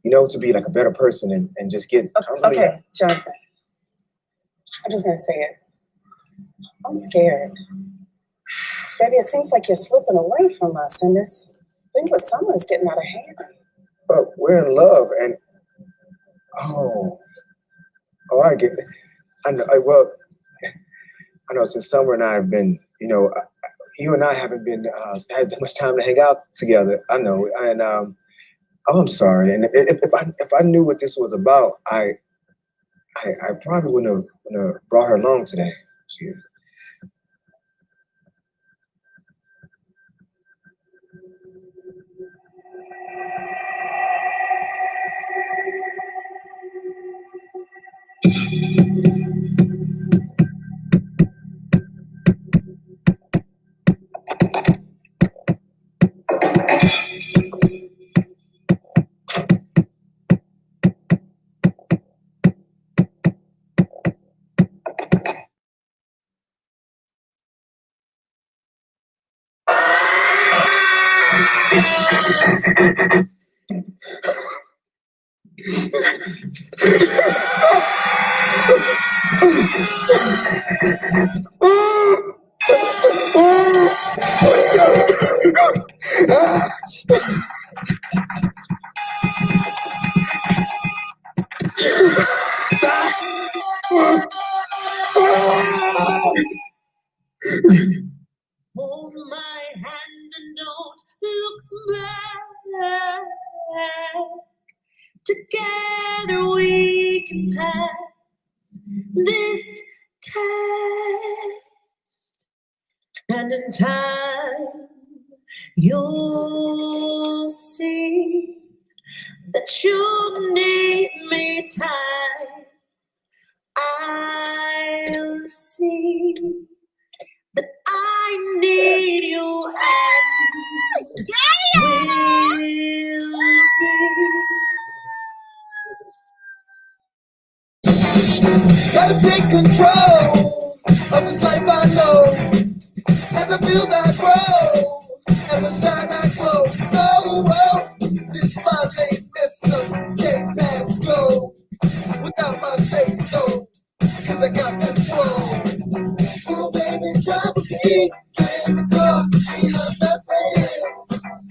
to be like a better person and just get. Okay, Jonathan. I'm just gonna say it. I'm scared. Baby, it seems like you're slipping away from us, and this thing with Summer is getting out of hand. But we're in love, and I get it. I know. I know. Since Summer and I have been, you and I haven't been had that much time to hang out together. I know, and I'm sorry. And if I knew what this was about, I probably wouldn't have brought her along today. Hold my hand and don't look back. Together we can pass this test, and in time you'll see that you need me time. I'll see that I need you and will be. Gotta take control of this life I know. As I build, I grow. As I shine, I glow. Oh, oh, this my late Mr. Can't pass go without my say so. Cause I got control. Oh, baby, drive with me. Get in the car, see the best is.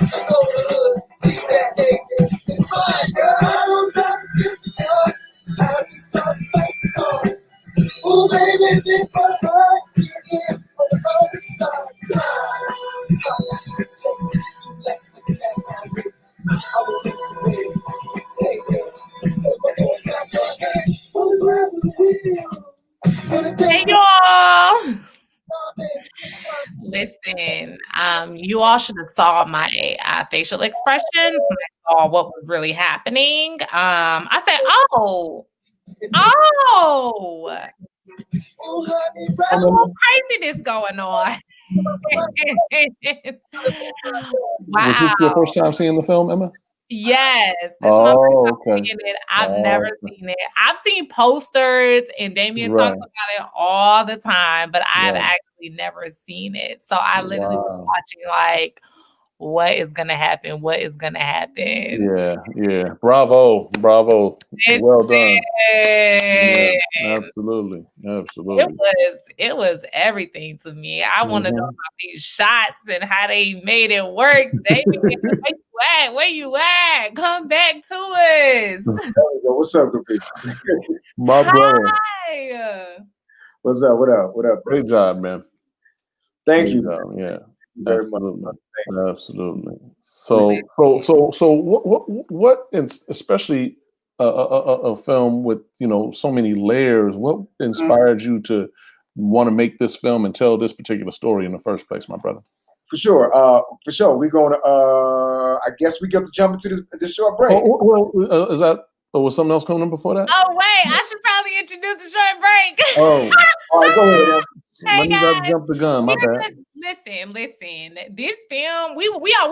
I go to the hood, see that nigga. It's my girl. I don't drive this car. I just got face on. Oh, baby, this my heart. Yeah, for the other side. Let's make it last my wrist. I will make it real. Hey, hey, my hands got your hand. Oh, grab the wheel. Hey y'all. Listen, you all should have saw my facial expressions when I saw what was really happening. I said, oh, a little craziness going on. Was this your first time seeing the film, Emma? Yes. This Oh, okay. seeing it. I've never seen it. I've seen posters and Damien talks about it all the time, but I've actually never seen it. So I literally was watching like, what is gonna happen? What is gonna happen? Yeah, yeah. Bravo. Well done. Yeah, absolutely. It was everything to me. I want to know about these shots and how they made it work. Damien, where you at? Come back to us. What's up, good people? My brother. Hi. What's up? What up? Great job, man. Thank Great you. job. Yeah. Very much. Absolutely. So what, especially a film with so many layers, what inspired you to want to make this film and tell this particular story in the first place, my brother? For sure. We're going to. I guess we get to jump into this short break. Is that? Or was something else coming in before that? Oh wait, I should probably introduce a short break. Oh, all right, go ahead. Hey guys, jump the gun. My bad. Listen. This film, we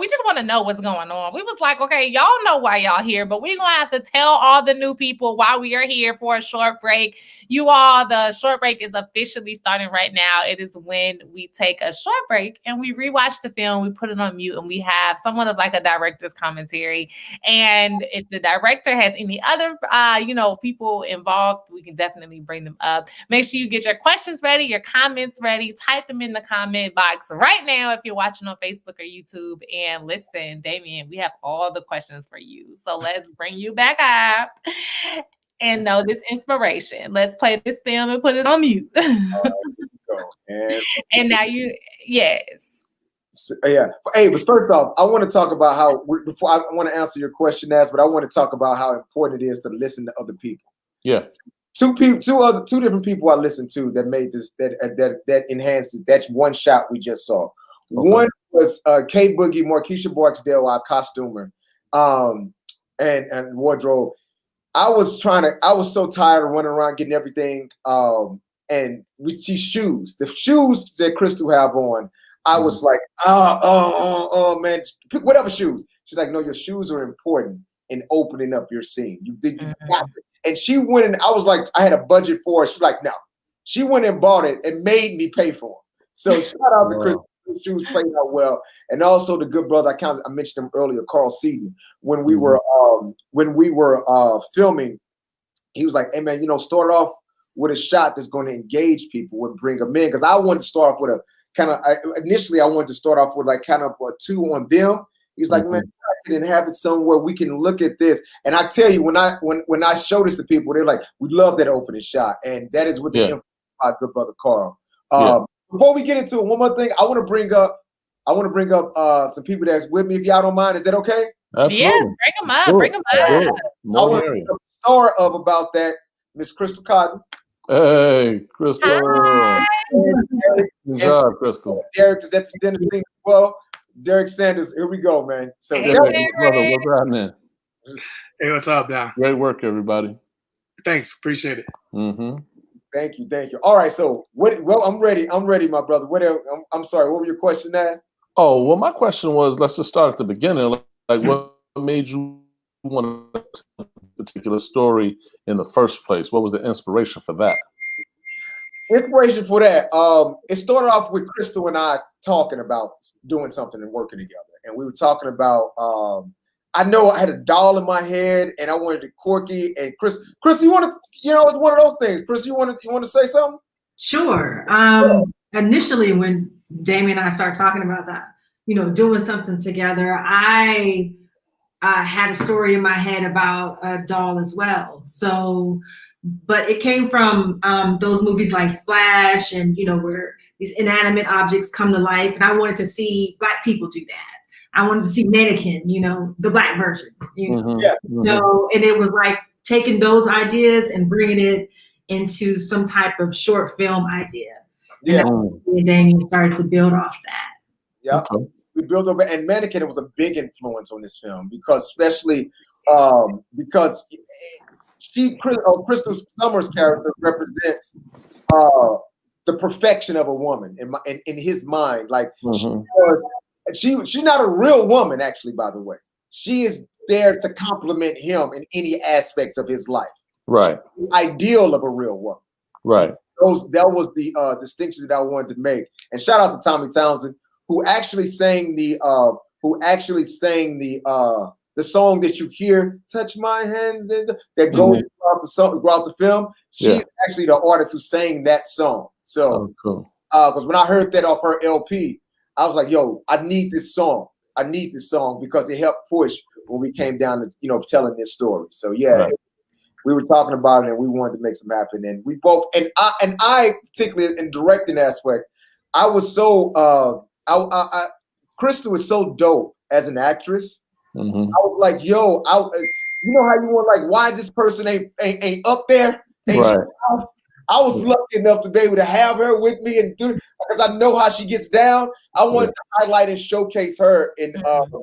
just want to know what's going on. We was like, okay, y'all know why y'all here, but we're gonna have to tell all the new people why we are here for a short break. You all, the short break is officially starting right now. It is when we take a short break and we rewatch the film, we put it on mute, and we have somewhat of like a director's commentary. And if the director has any other people involved, we can definitely bring them up. Make sure you get your questions ready, your comments ready, type them in the comment box right now if you're watching on Facebook or YouTube. And listen, Damien, we have all the questions for you. So let's bring you back up and know this inspiration. Let's play this film and put it on mute. And now yes. Yeah. Hey, but first off, I want to talk about how, before I want to answer your question, Nass, but I want to talk about how important it is to listen to other people. Yeah. Two different people I listened to that made this, that enhances. That's one shot we just saw. Okay. One was K Boogie, Markeisha Barksdale, our costumer, and wardrobe. I was so tired of running around getting everything. And with these shoes, the shoes that Crystal have on, I was like, man, pick whatever shoes. She's like, no, your shoes are important in opening up your scene. You got it. And she went and I was like, I had a budget for it. She's like, no. She went and bought it and made me pay for them. So shout out to Chris. The shoes played out well. And also the good brother, I mentioned him earlier, Carl Seaton. When we were filming, he was like, hey man, start off with a shot that's going to engage people and bring them in. Because I wanted to start off with a initially I wanted to start off with like kind of a 2 on them. He's like, man, I can have it somewhere we can look at this. And I tell you, when I show this to people, they're like, we love that opening shot. And that is with the influence by good brother Carl. Before we get into it, one more thing I want to bring up some people that's with me, if y'all don't mind. Is that okay? Absolutely. Yeah, bring them up. I want to star of about that, Miss Crystal Cotton. Hey, Crystal. Hi. Good job, Crystal. Derrick is at the dinner thing as well. Derrick Sanders, here we go, man. So Hey, Derrick, brother, what's happening? Hey, what's up, now? Great work, everybody. Thanks, appreciate it. Thank you. All right, so I'm ready, my brother. I'm sorry, what was your question, Nass? Oh, well, my question was, let's just start at the beginning. Like what made you want to particular story in the first place? What was the inspiration for that? Inspiration for that. It started off with Crystal and I talking about doing something and working together. And we were talking about, I know I had a doll in my head and I wanted it quirky. And Chris, you want to, it's one of those things. Chris, you want to say something? Sure. Initially, when Damien and I started talking about that, doing something together, I had a story in my head about a doll as well. So, but it came from those movies like Splash and, where these inanimate objects come to life. And I wanted to see Black people do that. I wanted to see Mannequin, the Black version, Mm-hmm. Yeah. So, and it was like taking those ideas and bringing it into some type of short film idea. Yeah. And Damien started to build off that. Yeah. Okay. We built over, and Mannequin was a big influence on this film because especially because Crystal Summers' character represents the perfection of a woman in his mind. Like she's not a real woman, actually, by the way. She is there to compliment him in any aspects of his life. Right. She's the ideal of a real woman. Right. That was the distinctions that I wanted to make. And shout out to Tommy Townsend, who actually sang the song that you hear, "Touch My Hands," that goes throughout the film. She's actually the artist who sang that song. So, cool. Because when I heard that off her LP, I was like, "Yo, I need this song. I need this song," because it helped push when we came down to telling this story. So we were talking about it and we wanted to make some happen. And we both and I particularly in directing aspect, I was so Crystal is so dope as an actress. Mm-hmm. I was like, yo, you know how you want, like, why this person ain't up there? Right. I was lucky enough to be able to have her with me and do it because I know how she gets down. I wanted to highlight and showcase her in the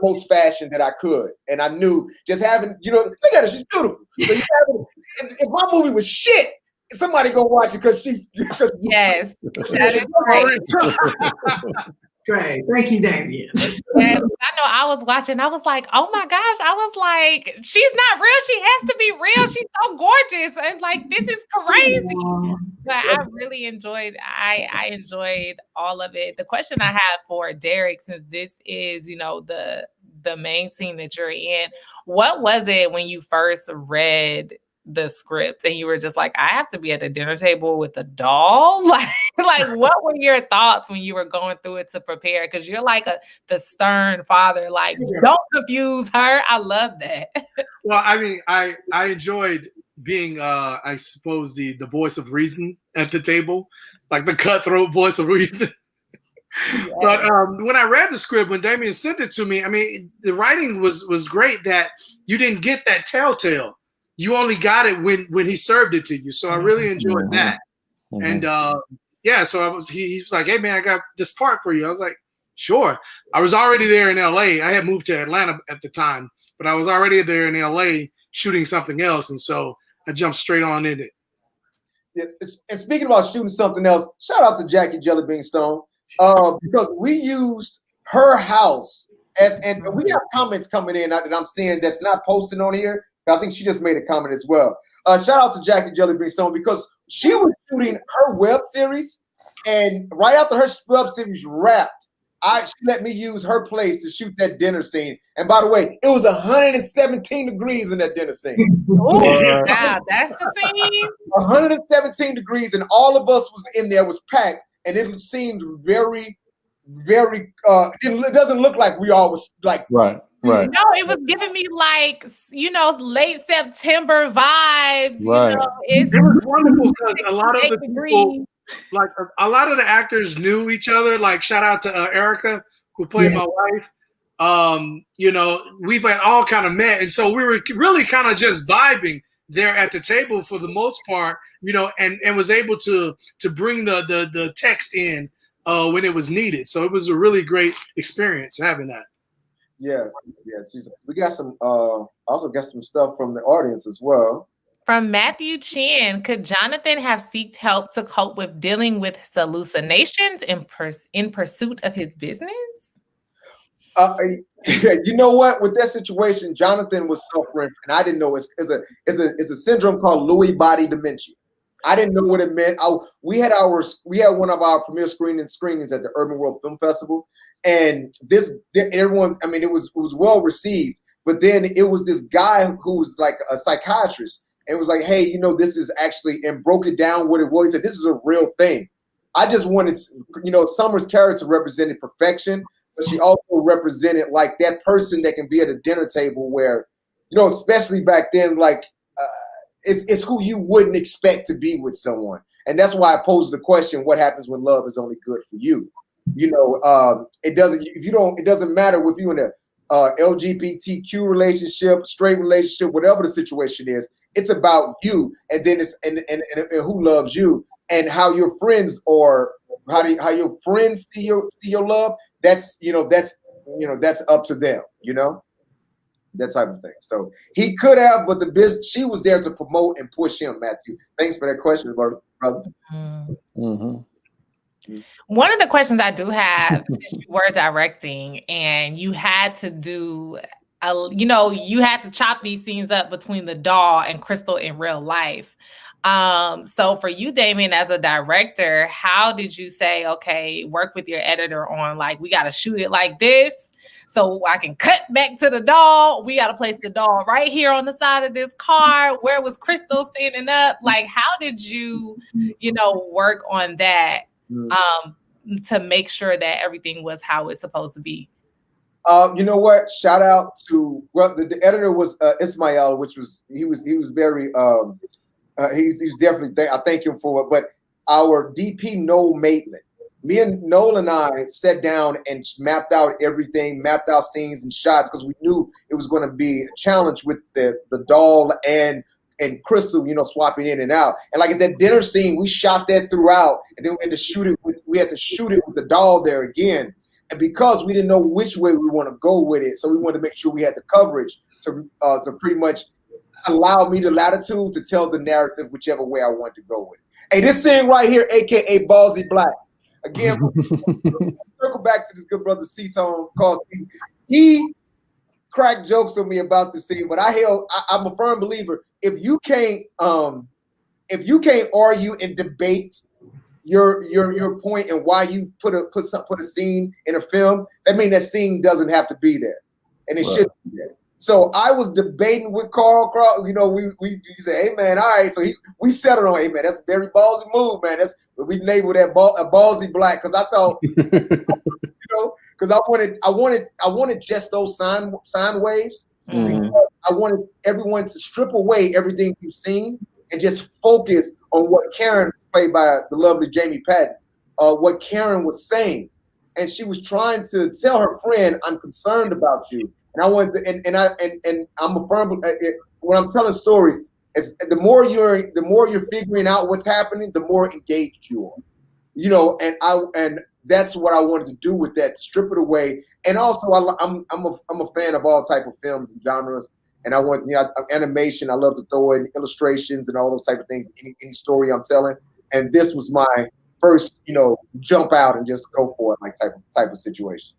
utmost fashion that I could. And I knew just having, look at her, she's beautiful. So if my movie was shit, somebody gonna watch it because yes, that is great. Great, thank you, Damien. Yes, I know. I was watching. I was like, "Oh my gosh!" I was like, "She's not real. She has to be real. She's so gorgeous." And like, this is crazy. But I really enjoyed. I enjoyed all of it. The question I have for Derrick, since this is, the main scene that you're in, what was it when you first read the script and you were just like, I have to be at the dinner table with a doll? Like what were your thoughts when you were going through it to prepare? Because you're like the stern father, like, don't confuse her. I love that. Well, I mean, I enjoyed being I suppose the voice of reason at the table, like the cutthroat voice of reason. Yeah. But when I read the script, when Damien sent it to me, I mean, the writing was great that you didn't get that telltale. You only got it when he served it to you. So I really enjoyed that. And so he was like, "Hey man, I got this part for you." I was like, "Sure." I was already there in LA. I had moved to Atlanta at the time, but I was already there in LA shooting something else. And so I jumped straight on in it. And speaking about shooting something else, shout out to Jackie Jellybean Stone. Because we used her house and we have comments coming in that I'm seeing that's not posted on here. I think she just made a comment as well. Shout out to Jackie Jellybean Stone because she was shooting her web series, and right after her web series wrapped, she let me use her place to shoot that dinner scene. And by the way, it was 117 degrees in that dinner scene. Oh, yeah, that's the scene. 117 degrees, and all of us was in there, was packed, and it seemed very, very. It doesn't look like we all was like right. No, it was giving me like, late September vibes. Right. It was wonderful because a lot of the people, like a lot of the actors knew each other. Like shout out to Erica, who played my wife. We've all kind of met, and so we were really kind of just vibing there at the table for the most part. And was able to bring the text in when it was needed. So it was a really great experience having that. Yeah. We got some. Also got some stuff from the audience as well. From Matthew Chin, could Jonathan have sought help to cope with dealing with hallucinations in pursuit of his business? You know what? With that situation, Jonathan was suffering, and I didn't know it's a syndrome called Lewy body dementia. I didn't know what it meant. We had one of our premiere screenings at the Urban World Film Festival, and everyone. I mean, it was well received. But then it was this guy who was like a psychiatrist, and was like, "Hey, you know, this is actually," and broke it down what it was. He said, "This is a real thing." I just wanted, you know, Summer's character represented perfection, but she also represented like that person that can be at a dinner table where, you know, especially back then, like it's who you wouldn't expect to be with someone. And that's why I posed the question, what happens when love is only good for you? You know, it doesn't matter if you're in a LGBTQ relationship, straight relationship, whatever the situation is, it's about you. And then it's and who loves you. And how your friends or how your friends see your love, that's up to them, you know, that type of thing. So he could have, but she was there to promote and push him. Matthew, thanks for that question, brother. Mm-hmm. One of the questions I do have, since you were directing and you had to do, you had to chop these scenes up between the doll and Crystal in real life. So for you, Damien, as a director, how did you say, okay, work with your editor on like, we got to shoot it like this so I can cut back to the doll. We got to place the doll right here on the side of this car. Where was Crystal standing up? Like, how did you, work on that to make sure that everything was how it's supposed to be? You know what? Shout out to the editor was Ismail, he was very he's definitely I thank him for it. But our DP Noel Maitland, me and Noel and I sat down and mapped out everything, mapped out scenes and shots because we knew it was going to be a challenge with the doll and Crystal, swapping in and out. And like at that dinner scene, we shot that throughout, and then we had to shoot it with the doll there again. And because we didn't know which way we want to go with it, so we wanted to make sure we had the coverage to pretty much allow me the latitude to tell the narrative whichever way I wanted to go with it. Hey, this scene right here, aka Ballsy Black. Again, circle back to this good brother C-Tone, because he cracked jokes on me about the scene, but I'm a firm believer. If you can't argue and debate your point and why you put a scene in a film, that means that scene doesn't have to be there, and it shouldn't be there. So I was debating with Carl. We said, "Hey man, all right." So we settled on, "Hey man, that's a very ballsy move, man." That's we labeled that a Ballsy Black, because I thought, because I wanted just those sine waves. Mm-hmm. I wanted everyone to strip away everything you've seen and just focus on what Karen, played by the lovely Jammie Patton, what Karen was saying. And she was trying to tell her friend, "I'm concerned about you." And I wanted to, and I'm a firm, when I'm telling stories, it's the more you're figuring out what's happening, the more engaged you are. And that's what I wanted to do with that, to strip it away. And also I'm a fan of all type of films and genres. And I want, animation. I love to throw in illustrations and all those type of things, any story I'm telling. And this was my first, jump out and just go for it, like type of situation.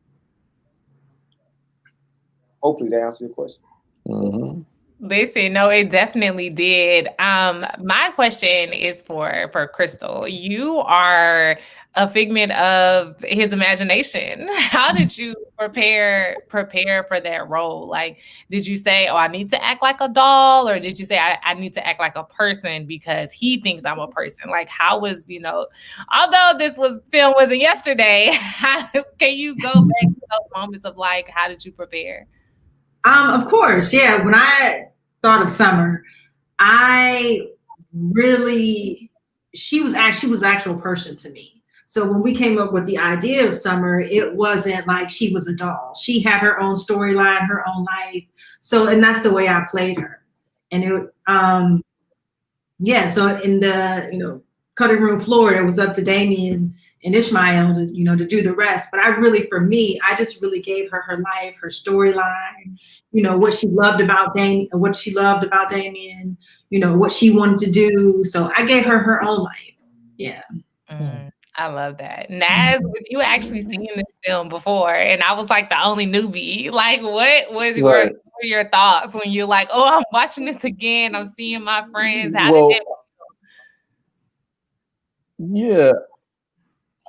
Hopefully that answered your question. Mm-hmm. Listen, no, it definitely did. My question is for Crystal. You are a figment of his imagination. How did you prepare for that role? Like, did you say, "Oh, I need to act like a doll," or did you say, I need to act like a person because he thinks I'm a person? Like, how was, although this film wasn't yesterday, can you go back to those moments of like, how did you prepare? Of course, yeah. When I thought of Summer, she was actual person to me. So when we came up with the idea of Summer, it wasn't like she was a doll. She had her own storyline, her own life. So, and that's the way I played her. And so in the, cutting room floor, it was up to Damien and Ishmael to do the rest. But I just really gave her her life, her storyline, what she loved about Damien, what she wanted to do. So I gave her her own life. Yeah. I love that. Nass, with you actually seen this film before, and I was like the only newbie. Like, what was Right. what were your thoughts when you're like, oh, I'm watching this again, I'm seeing my friends? How Well, did it yeah,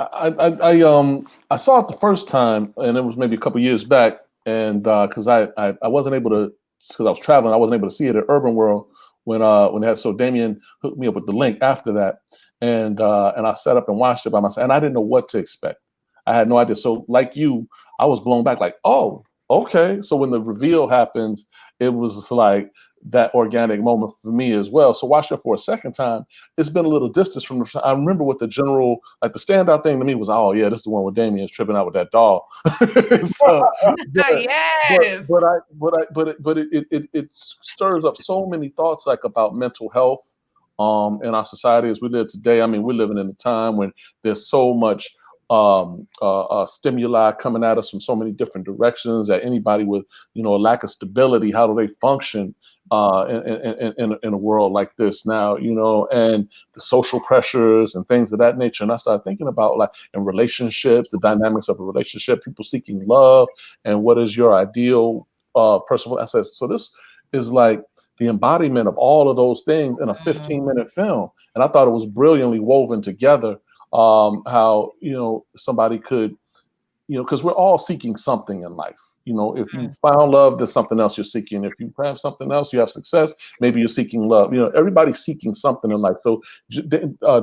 I saw it the first time, and it was maybe a couple years back, and because I wasn't able to, because I was traveling, I wasn't able to see it at Urban World when they had. So Damien hooked me up with the link after that, and I sat up and watched it by myself, and I didn't know what to expect. I had no idea. So like you, I was blown back, like, oh, okay. So when the reveal happens, it was like that organic moment for me as well. So watching it for a second time, it's been a little distance from the. I remember what the general, like the standout thing to me was, oh yeah, this is the one where Damien's tripping out with that doll. So, yes. but it stirs up so many thoughts, like about mental health in our society as we live today. I mean, we're living in a time when there's so much stimuli coming at us from so many different directions that anybody with, a lack of stability, how do they function in a world like this now, and the social pressures and things of that nature. And I started thinking about, like, in relationships, the dynamics of a relationship, people seeking love, and what is your ideal person. I said, so this is like the embodiment of all of those things in a 15-minute film. And I thought it was brilliantly woven together. How, somebody could, because we're all seeking something in life. If you found love, there's something else you're seeking. If you have something else, you have success, maybe you're seeking love. Everybody's seeking something in life. So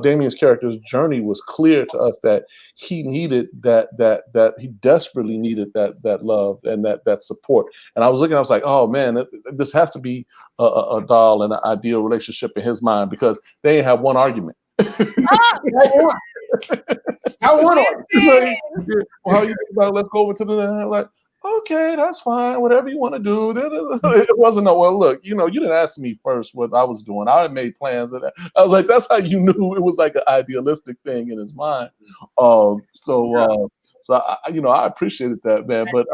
Damien's character's journey was clear to us that he needed that he desperately needed that love and that support. And I was like, oh man, this has to be a doll and an ideal relationship in his mind, because they ain't have one argument. I want it. Well, how you think about it? Let's go over to the like. Okay, that's fine. Whatever you want to do. It wasn't well. Look, you didn't ask me first what I was doing. I had made plans, and I was like, that's how you knew it was like an idealistic thing in his mind. So I appreciated that, man. But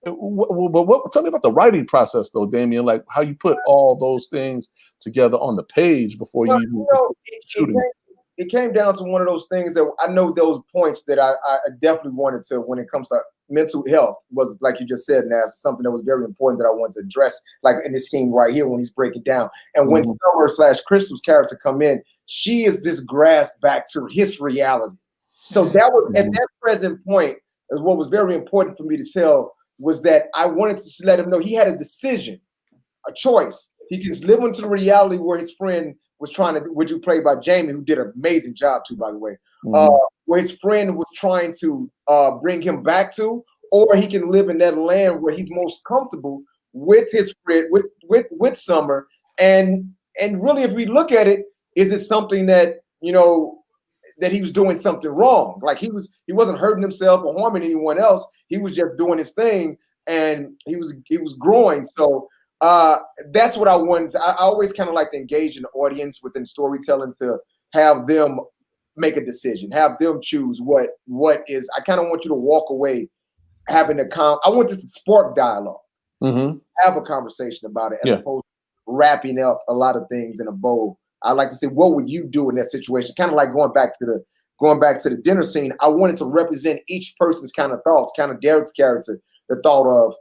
tell me about the writing process, though, Damien. Like how you put all those things together on the page before shooting. It came down to one of those things that I know those points that I definitely wanted to, when it comes to mental health, was like you just said, Nass, something that was very important that I wanted to address, like in this scene right here when he's breaking down. And when Summer/Crystal's character come in, she is this grasped back to his reality. So that was at that present point, is what was very important for me to tell, was that I wanted to let him know he had a decision, a choice. He can live into the reality where his friend was trying to, which you played by Jammie, who did an amazing job too, by the way, where his friend was trying to bring him back to, or he can live in that land where he's most comfortable with his friend, with Summer. And really, if we look at it, is it something that, that he was doing something wrong? Like he wasn't hurting himself or harming anyone else. He was just doing his thing, and he was growing. So that's what I wanted to, I always kind of like to engage in the audience within storytelling, to have them make a decision, have them choose what is. I kind of want you to walk away having I want this to spark dialogue, have a conversation about it, as opposed to wrapping up a lot of things in a bow. I like to say, what would you do in that situation? Kind of like going back to the dinner scene. I wanted to represent each person's kind of thoughts, kind of Derrick's character, the thought of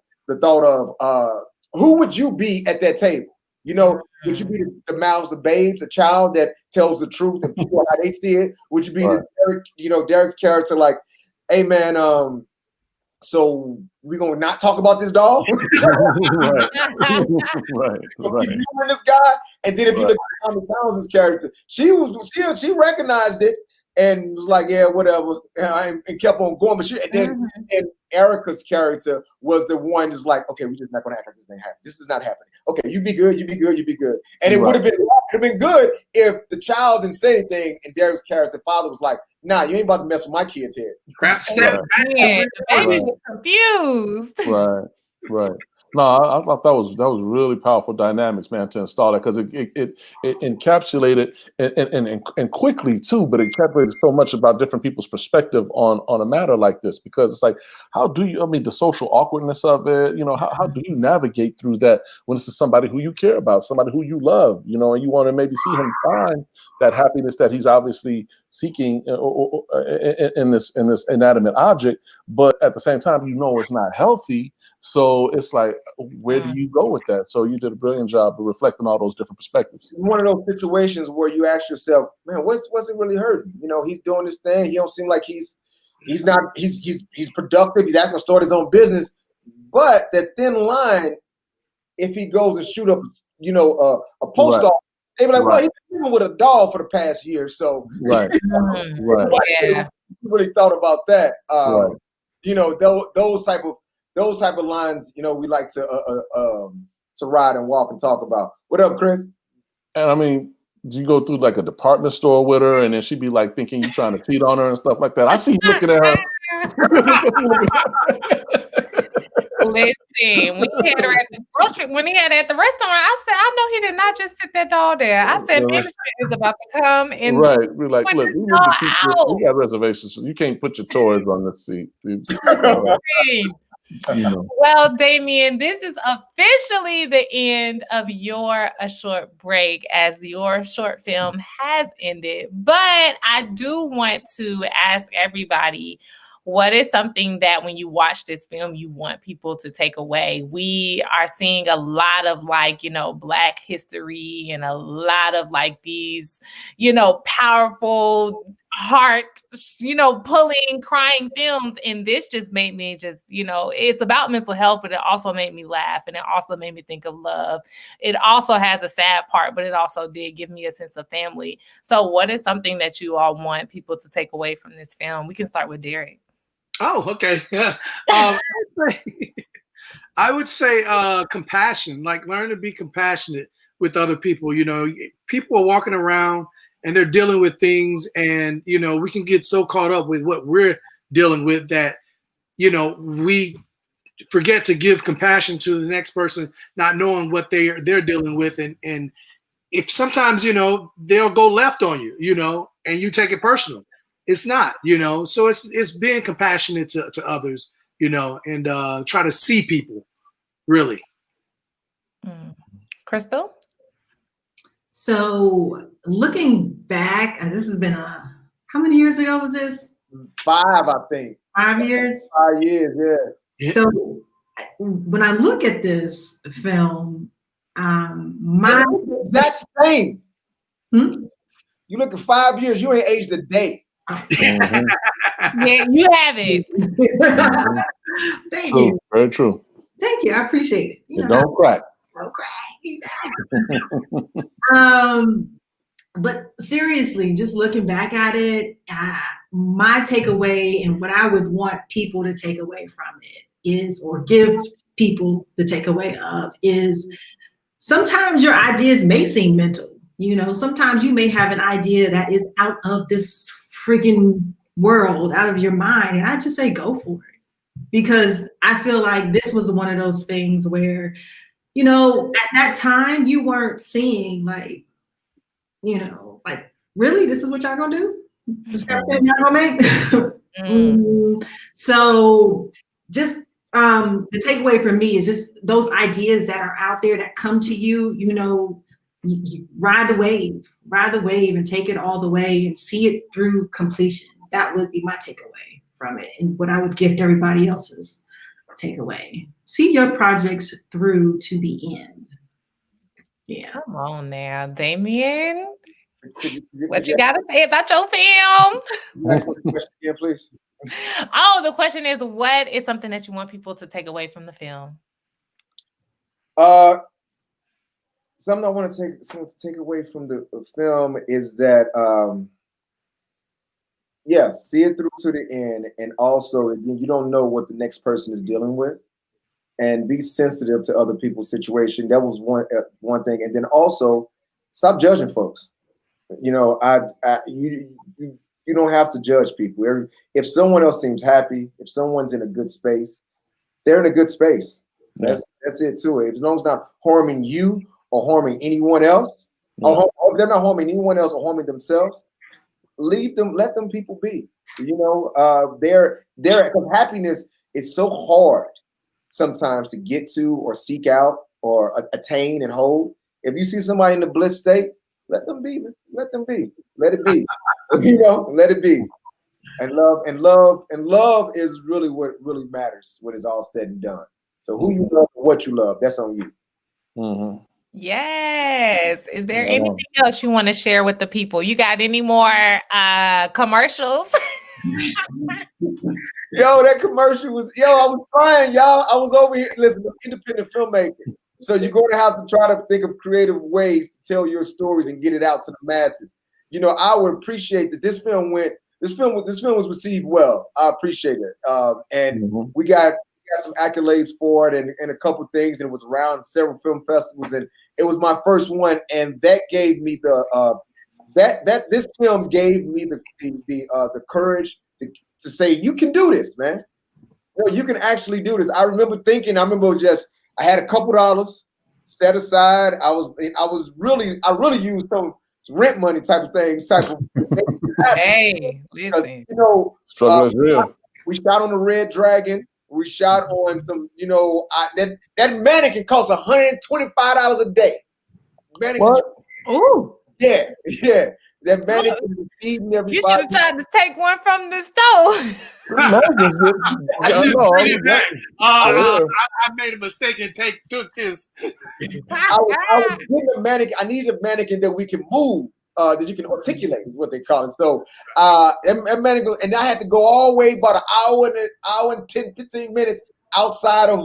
who would you be at that table? Would you be the mouths of babes, a child that tells the truth and people how they see it? Would you be the Derrick, Derrick's character, like, hey man, so we're gonna not talk about this dog? right. Keep this guy. And then if you look at Townsend's character, she recognized it and was like, yeah, whatever, and kept on going. But and Erica's character was the one that's like, okay, we're just not gonna act like this ain't happening. This is not happening. Okay, you be good, you be good, you be good. And it would have been good if the child didn't say anything and Derrick's character father was like, nah, you ain't about to mess with my kid's head. Crap step. The baby was confused. Right. No, I thought that was really powerful dynamics, man, to install that, because it encapsulated and quickly too, but it encapsulated so much about different people's perspective on a matter like this, because it's like, how do you, I mean, the social awkwardness of it, you know, how do you navigate through that when this is somebody who you care about, somebody who you love, you know, and you want to maybe see him find that happiness that he's obviously seeking in this inanimate object, but at the same time, you know, it's not healthy. So it's like, where do you go with that? So you did a brilliant job of reflecting all those different perspectives. One of those situations where you ask yourself, man, what's it really hurting? You know, he's doing this thing. He don't seem like he's productive. He's actually gonna start his own business. But that thin line, if he goes and shoot up, you know, a post office, they be like, well, he's been living with a dog for the past year. So right. Yeah. Really thought about that. You know, those type of lines, you know, we like to ride and walk and talk about. What up, Chris? And I mean, you go through like a department store with her, and then she'd be like thinking you're trying to cheat on her and stuff like that. I see you looking at her. Listen, when he had her at the restaurant, I said, I know he did not just sit that dog there. I said, management is about to come and we're like, look, we got reservations. So you can't put your toys on the seat. You know. Well, Damien, this is officially the end of your A Short Break, as your short film has ended. But I do want to ask everybody, what is something that when you watch this film, you want people to take away? We are seeing a lot of like, you know, Black history and a lot of like these, you know, powerful heart, you know, pulling, crying films. And this just made me you know, it's about mental health, but it also made me laugh. And it also made me think of love. It also has a sad part, but it also did give me a sense of family. So what is something that you all want people to take away from this film? We can start with Derrick. Oh, okay. Yeah. I would say compassion, like learn to be compassionate with other people. You know, people are walking around and they're dealing with things, and, you know, we can get so caught up with what we're dealing with that, you know, we forget to give compassion to the next person, not knowing what they're dealing with. And if sometimes, you know, they'll go left on you, you know, and you take it personal. It's not, you know, so it's being compassionate to others, you know, and try to see people, really. Crystal? So looking back, this has been how many years ago was this? 5, I think. 5 years? 5 years, yeah. So when I look at this film, that's same. You look at 5 years, you ain't aged a day. Yeah, you have it. Thank you. Very true. Thank you. I appreciate it. You know, don't crack. Don't crack. But seriously, just looking back at it, my takeaway and what I would want people to take away from it is, or give people the takeaway of, is sometimes your ideas may seem mental. You know, sometimes you may have an idea that is out of this freaking world, out of your mind, and I just say go for it, because I feel like this was one of those things where, you know, at that time you weren't seeing like, you know, like, really, this is what y'all gonna do? This kind of film y'all gonna make? So just the takeaway for me is just those ideas that are out there that come to you, you know, you ride the wave and take it all the way and see it through completion. That would be my takeaway from it, and what I would gift everybody else's takeaway. See your projects through to the end. Yeah. Come on now, Damien. What you gotta say about your film? Next question again, please. Oh, the question is, what is something that you want people to take away from the film? Something I want to take away from the film is that, see it through to the end, and also you don't know what the next person is dealing with, and be sensitive to other people's situation. That was one thing, and then also stop judging folks. You know, you don't have to judge people. If someone else seems happy, if someone's in a good space, they're in a good space. That's it too. As long as it's not harming you or harming anyone else, or if they're not harming anyone else or harming themselves, leave them. Let them people be. You know, their happiness is so hard sometimes to get to or seek out or attain and hold. If you see somebody in the bliss state, let them be. Let them be. Let it be. You know, let it be. And love is really what really matters when it's all said and done. So who you love and what you love, that's on you. Yes. Is there anything else you want to share with the people? You got any more commercials? Yo, that commercial was, I was trying, y'all. I was over here, listen, independent filmmaker. So you're going to have to try to think of creative ways to tell your stories and get it out to the masses. You know, I would appreciate that this film was received well. I appreciate it. And we got some accolades for it and a couple things, and it was around several film festivals, and it was my first one, and that gave me the this film gave me the courage to say, you can do this, man. You know, you can actually do this. I remember I had a couple dollars set aside. I really used some rent money type of things. Hey, listen. You know, struggle is real. We shot on the Red Dragon. We shot on some, you know, that mannequin costs $125 a day. Mannequin. What? Ooh. Yeah. That mannequin was feeding everybody. You should have tried to take one from the store. I just bring it back. I made a mistake and took this. I was getting a mannequin. I needed a mannequin that we can move, that you can articulate, is what they call it. So that mannequin, and I had to go all the way about an hour and 10, 15 minutes outside of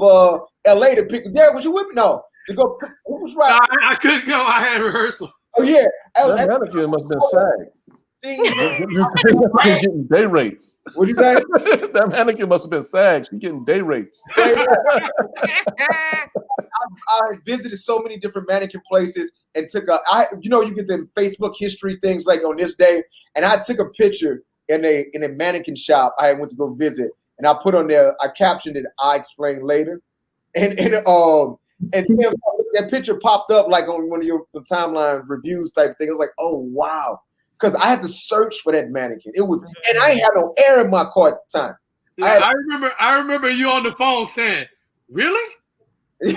LA to pick. Derrick, was you with me? No, to go. Who was right? No, I couldn't go. I had rehearsal. Oh yeah, that mannequin must have been sad. She's getting day rates. What'd you say? That mannequin must have been sad. She's getting day rates. I visited so many different mannequin places and you get the Facebook history things like on this day, and I took a picture in a mannequin shop I went to go visit, and I put on there, I captioned it, I explain later, and that picture popped up like on one of your timeline reviews type thing. I was like, oh wow. Because I had to search for that mannequin. It was, and I ain't had no air in my car at the time. Yeah, I remember you on the phone saying, "Really? I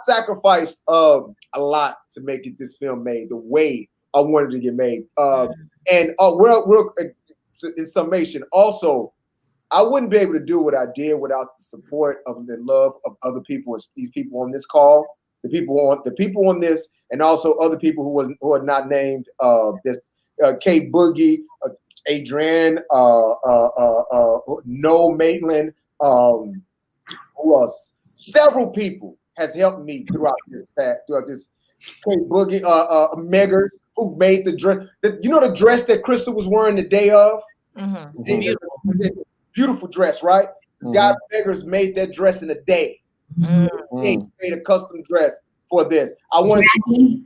sacrificed a lot to make this film made the way I wanted to get made. And in summation, also, I wouldn't be able to do what I did without the support of the love of other people, these people on this call. The people on this, and also other people who are not named. This K Boogie, Adrienne, Noel Maitland, who else? Several people has helped me throughout this. K Boogie, Meggers, who made the dress. The dress that Crystal was wearing the day of. Beautiful. Beautiful dress, right? The guy Meggers made that dress in a day. He made a custom dress for this. I want. What do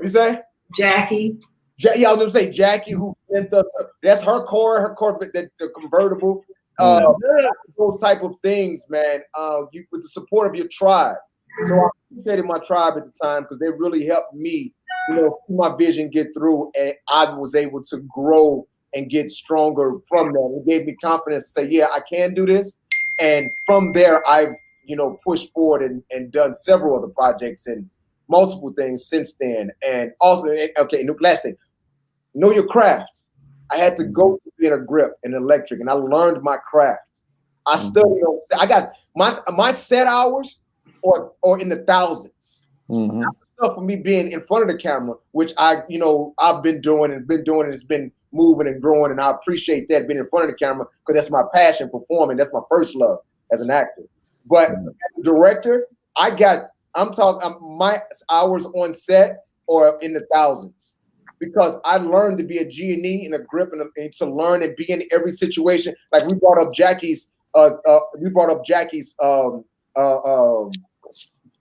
you say? Jackie. Yeah, I was gonna say Jackie, who sent that's her core, the convertible, those type of things, man. With the support of your tribe. So I appreciated my tribe at the time because they really helped me, see my vision get through, and I was able to grow and get stronger from that. It gave me confidence to say, yeah, I can do this. And from there, I've pushed forward and done several other projects and multiple things since then. And also, okay, last thing, know your craft. I had to go to being a grip and electric, and I learned my craft. I studied. I got my set hours or in the thousands. Stuff for me being in front of the camera, which I've been doing and it's been moving and growing, and I appreciate that, being in front of the camera, because that's my passion, performing. That's my first love as an actor. But as a director, I'm talking my hours on set or in the thousands, because I learned to be a G&E and a grip and to learn and be in every situation. Like we brought up Jackie's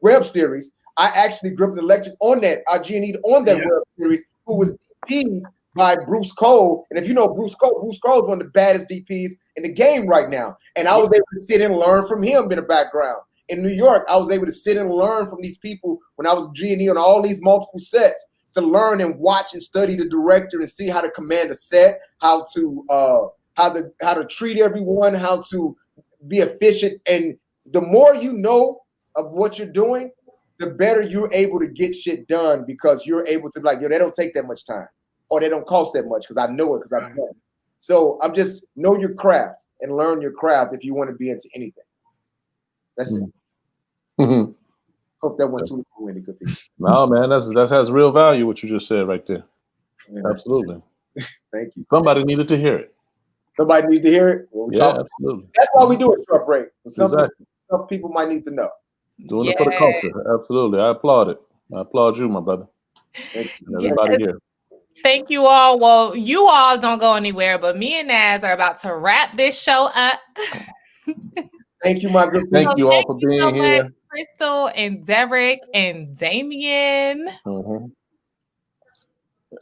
web series. I actually gripped an electric on that. I G&E'd on that web series, who was the by Bruce Cole. And if you know Bruce Cole is one of the baddest DPs in the game right now. And I was able to sit and learn from him in the background. In New York, I was able to sit and learn from these people when I was G&E on all these multiple sets, to learn and watch and study the director and see how to command a set, how to treat everyone, how to be efficient. And the more you know of what you're doing, the better you're able to get shit done, because you're able to like, yo, they don't take that much time, or they don't cost that much, because I know it, because I've done it. So I'm just know your craft and learn your craft if you want to be into anything. That's it. Mm-hmm. Hope that went too many good people. No, man, that has real value, what you just said right there. Yeah. Absolutely. Thank you. Somebody needed to hear it. Somebody needs to hear it? Well, absolutely. That's why we do a short break. Some people might need to know. Doing it for the culture. Absolutely. I applaud it. I applaud you, my brother. Thank you. Everybody here. Thank you all. Well, you all don't go anywhere, but me and Nass are about to wrap this show up. Thank you, my good friend. Thank you all for being here. Much, Crystal and Derrick and Damien.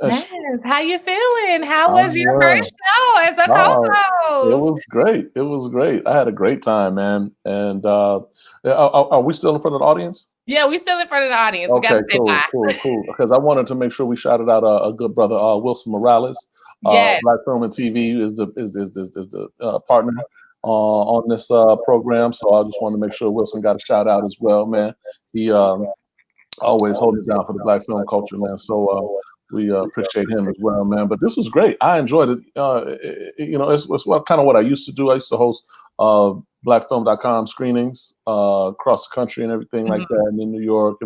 Nass, how you feeling? How was your first show as a co-host? It was great. It was great. I had a great time, man. And are we still in front of the audience? Yeah, we still in front of the audience. Okay, we gotta say bye. Cool. Because I wanted to make sure we shouted out a good brother, Wilson Morales. Yes. BlackFilmandTV is the partner on this program. So I just wanted to make sure Wilson got a shout out as well, man. He always holding it down for the Black film culture, man. So we appreciate him as well, man. But this was great. I enjoyed it. It's kind of what I used to do. I used to host BlackFilm.com screenings across the country and everything like that, and in New York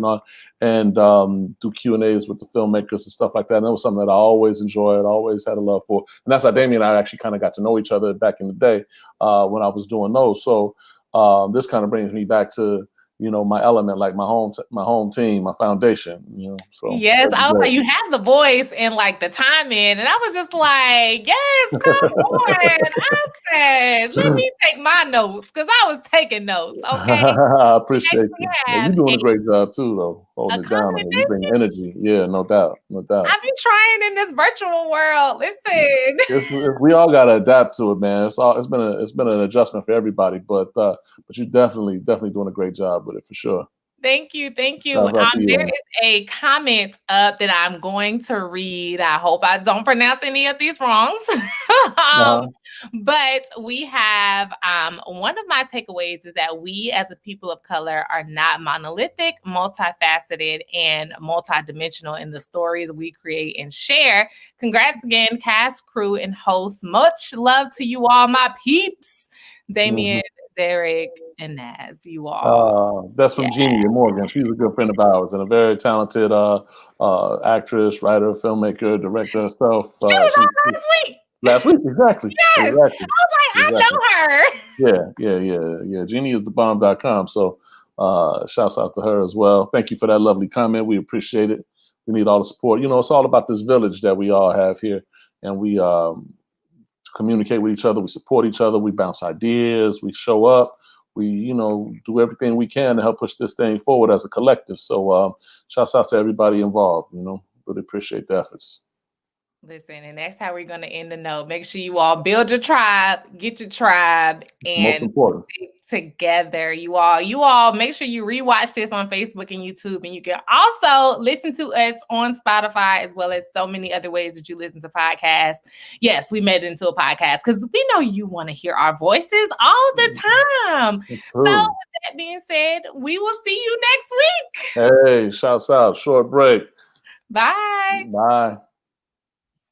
and do Q&As with the filmmakers and stuff like that. And that was something that I always enjoyed, always had a love for. And that's how Damien and I actually kind of got to know each other back in the day when I was doing those. So this kind of brings me back to my element, like my home team, my foundation, So yes, I was like, you have the voice and like the timing, and I was just like, yes, come on. I said, let me take my notes, because I was taking notes. Okay, I appreciate you. You're doing a great job too, though. Holding it down, you bring energy. Yeah, no doubt. I've been trying in this virtual world. Listen, we all gotta adapt to it, man. It's been an adjustment for everybody, but you're definitely doing a great job with it for sure. Thank you. There is a comment up that I'm going to read. I hope I don't pronounce any of these wrongs. But we have one of my takeaways is that we as a people of color are not monolithic, multifaceted, and multidimensional in the stories we create and share. Congrats again, cast, crew, and hosts. Much love to you all, my peeps. Damien, Derrick, and Nass, you all. That's from Jammie Morgan. She's a good friend of ours and a very talented actress, writer, filmmaker, director herself. She was on last week. Last week, exactly. Yes. Exactly. I was like, I know her. Yeah. Jammie is thebomb.com. So shouts out to her as well. Thank you for that lovely comment. We appreciate it. We need all the support. It's all about this village that we all have here. And we communicate with each other. We support each other. We bounce ideas. We show up. We, do everything we can to help push this thing forward as a collective. So shouts out to everybody involved. Really appreciate the efforts. Listen, and that's how we're going to end the note. Make sure you all build your tribe, get your tribe, and stick together. You all make sure you rewatch this on Facebook and YouTube, and you can also listen to us on Spotify as well as so many other ways that you listen to podcasts. Yes, we made it into a podcast because we know you want to hear our voices all the time. So with that being said, we will see you next week. Hey, shouts out. Short break. Bye. Bye.